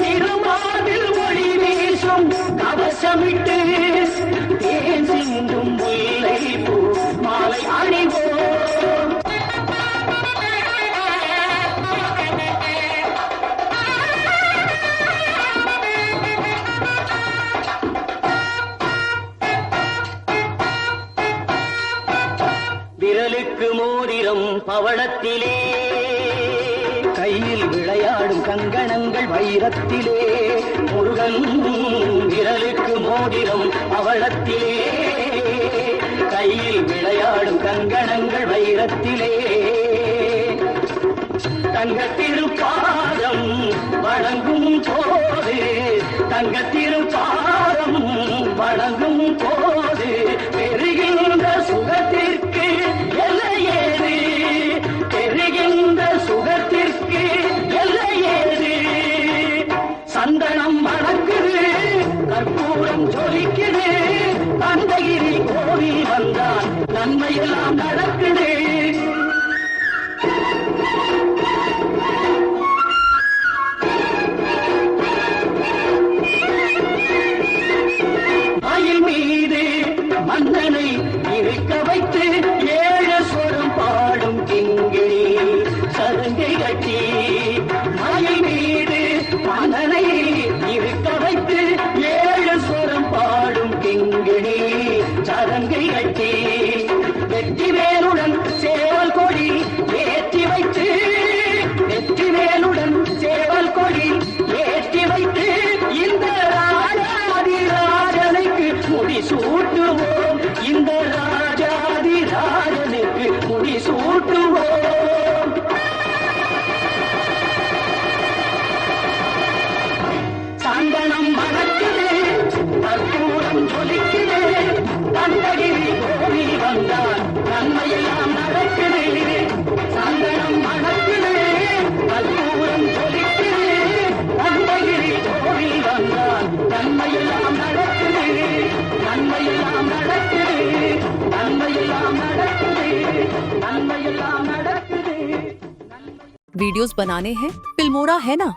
திருமார்பில் ஒளி வீசும் கவசமிட்டு தேன் சிந்தும் முல்லை பூ மாலை பவளத்திலே கையில் விளையாடும் கங்கணங்கள் வைரத்திலே முருகன் விரலுக்கு மோதிரம் பவளத்திலே கையில் விளையாடும் கங்கணங்கள் வைரத்திலே தங்கத்திருப்பாதம் வணங்கும் போது தங்கத்திருப்பாதம் வணங்கும் போது பெறுகின்ற சுகத்திற்கு எல்லையேது பெறுகின்ற சுகத்திற்கு எல்லையேது சந்தனம் மணக்குது கற்பூரம் ஜொலிக்குது தந்தகிரி கோவில் வந்தால் நன்மையெல்லாம் நடக்குது மயில் மீது மன்னனை இருக்க வைத்து ஏழு சொரம் பாடும் கிங்கிணி சருங்கை கட்டி மயில் மீது மன்னனை இருக்க வைத்து ஏழு சொரம் பாடும் கிங்கிணி சருங்கை கட்டி வெற்றிவேலுடன் சேவல் கொடி ஏற்றி வைத்து வெற்றிவேலுடன் சேவல் கொடி ஏற்றி வைத்து இந்த ராஜாதிராஜனுக்கு முடி சூட்டுவோம் இந்த ராஜாதிராஜனுக்கு முடி சூட்டுவோம் சந்தனம் மணக்குது கற்பூரம் ஜொலிக்குது தந்தகிரி கோவில் வந்தால் நன்மையெல்லாம் நடக்குது சந்தனம் மணக்குது கற்பூரம் ஜொலிக்குது தந்தகிரி கோவில் வந்தால் நன்மையெல்லாம் நடக்குது நன்மையெல்லாம் நடக்குது நன்மையெல்லாம் நடக்குது நன்மையெல்லாம் நடக்குது वीडियोस बनाने हैं फिल्मोरा है ना।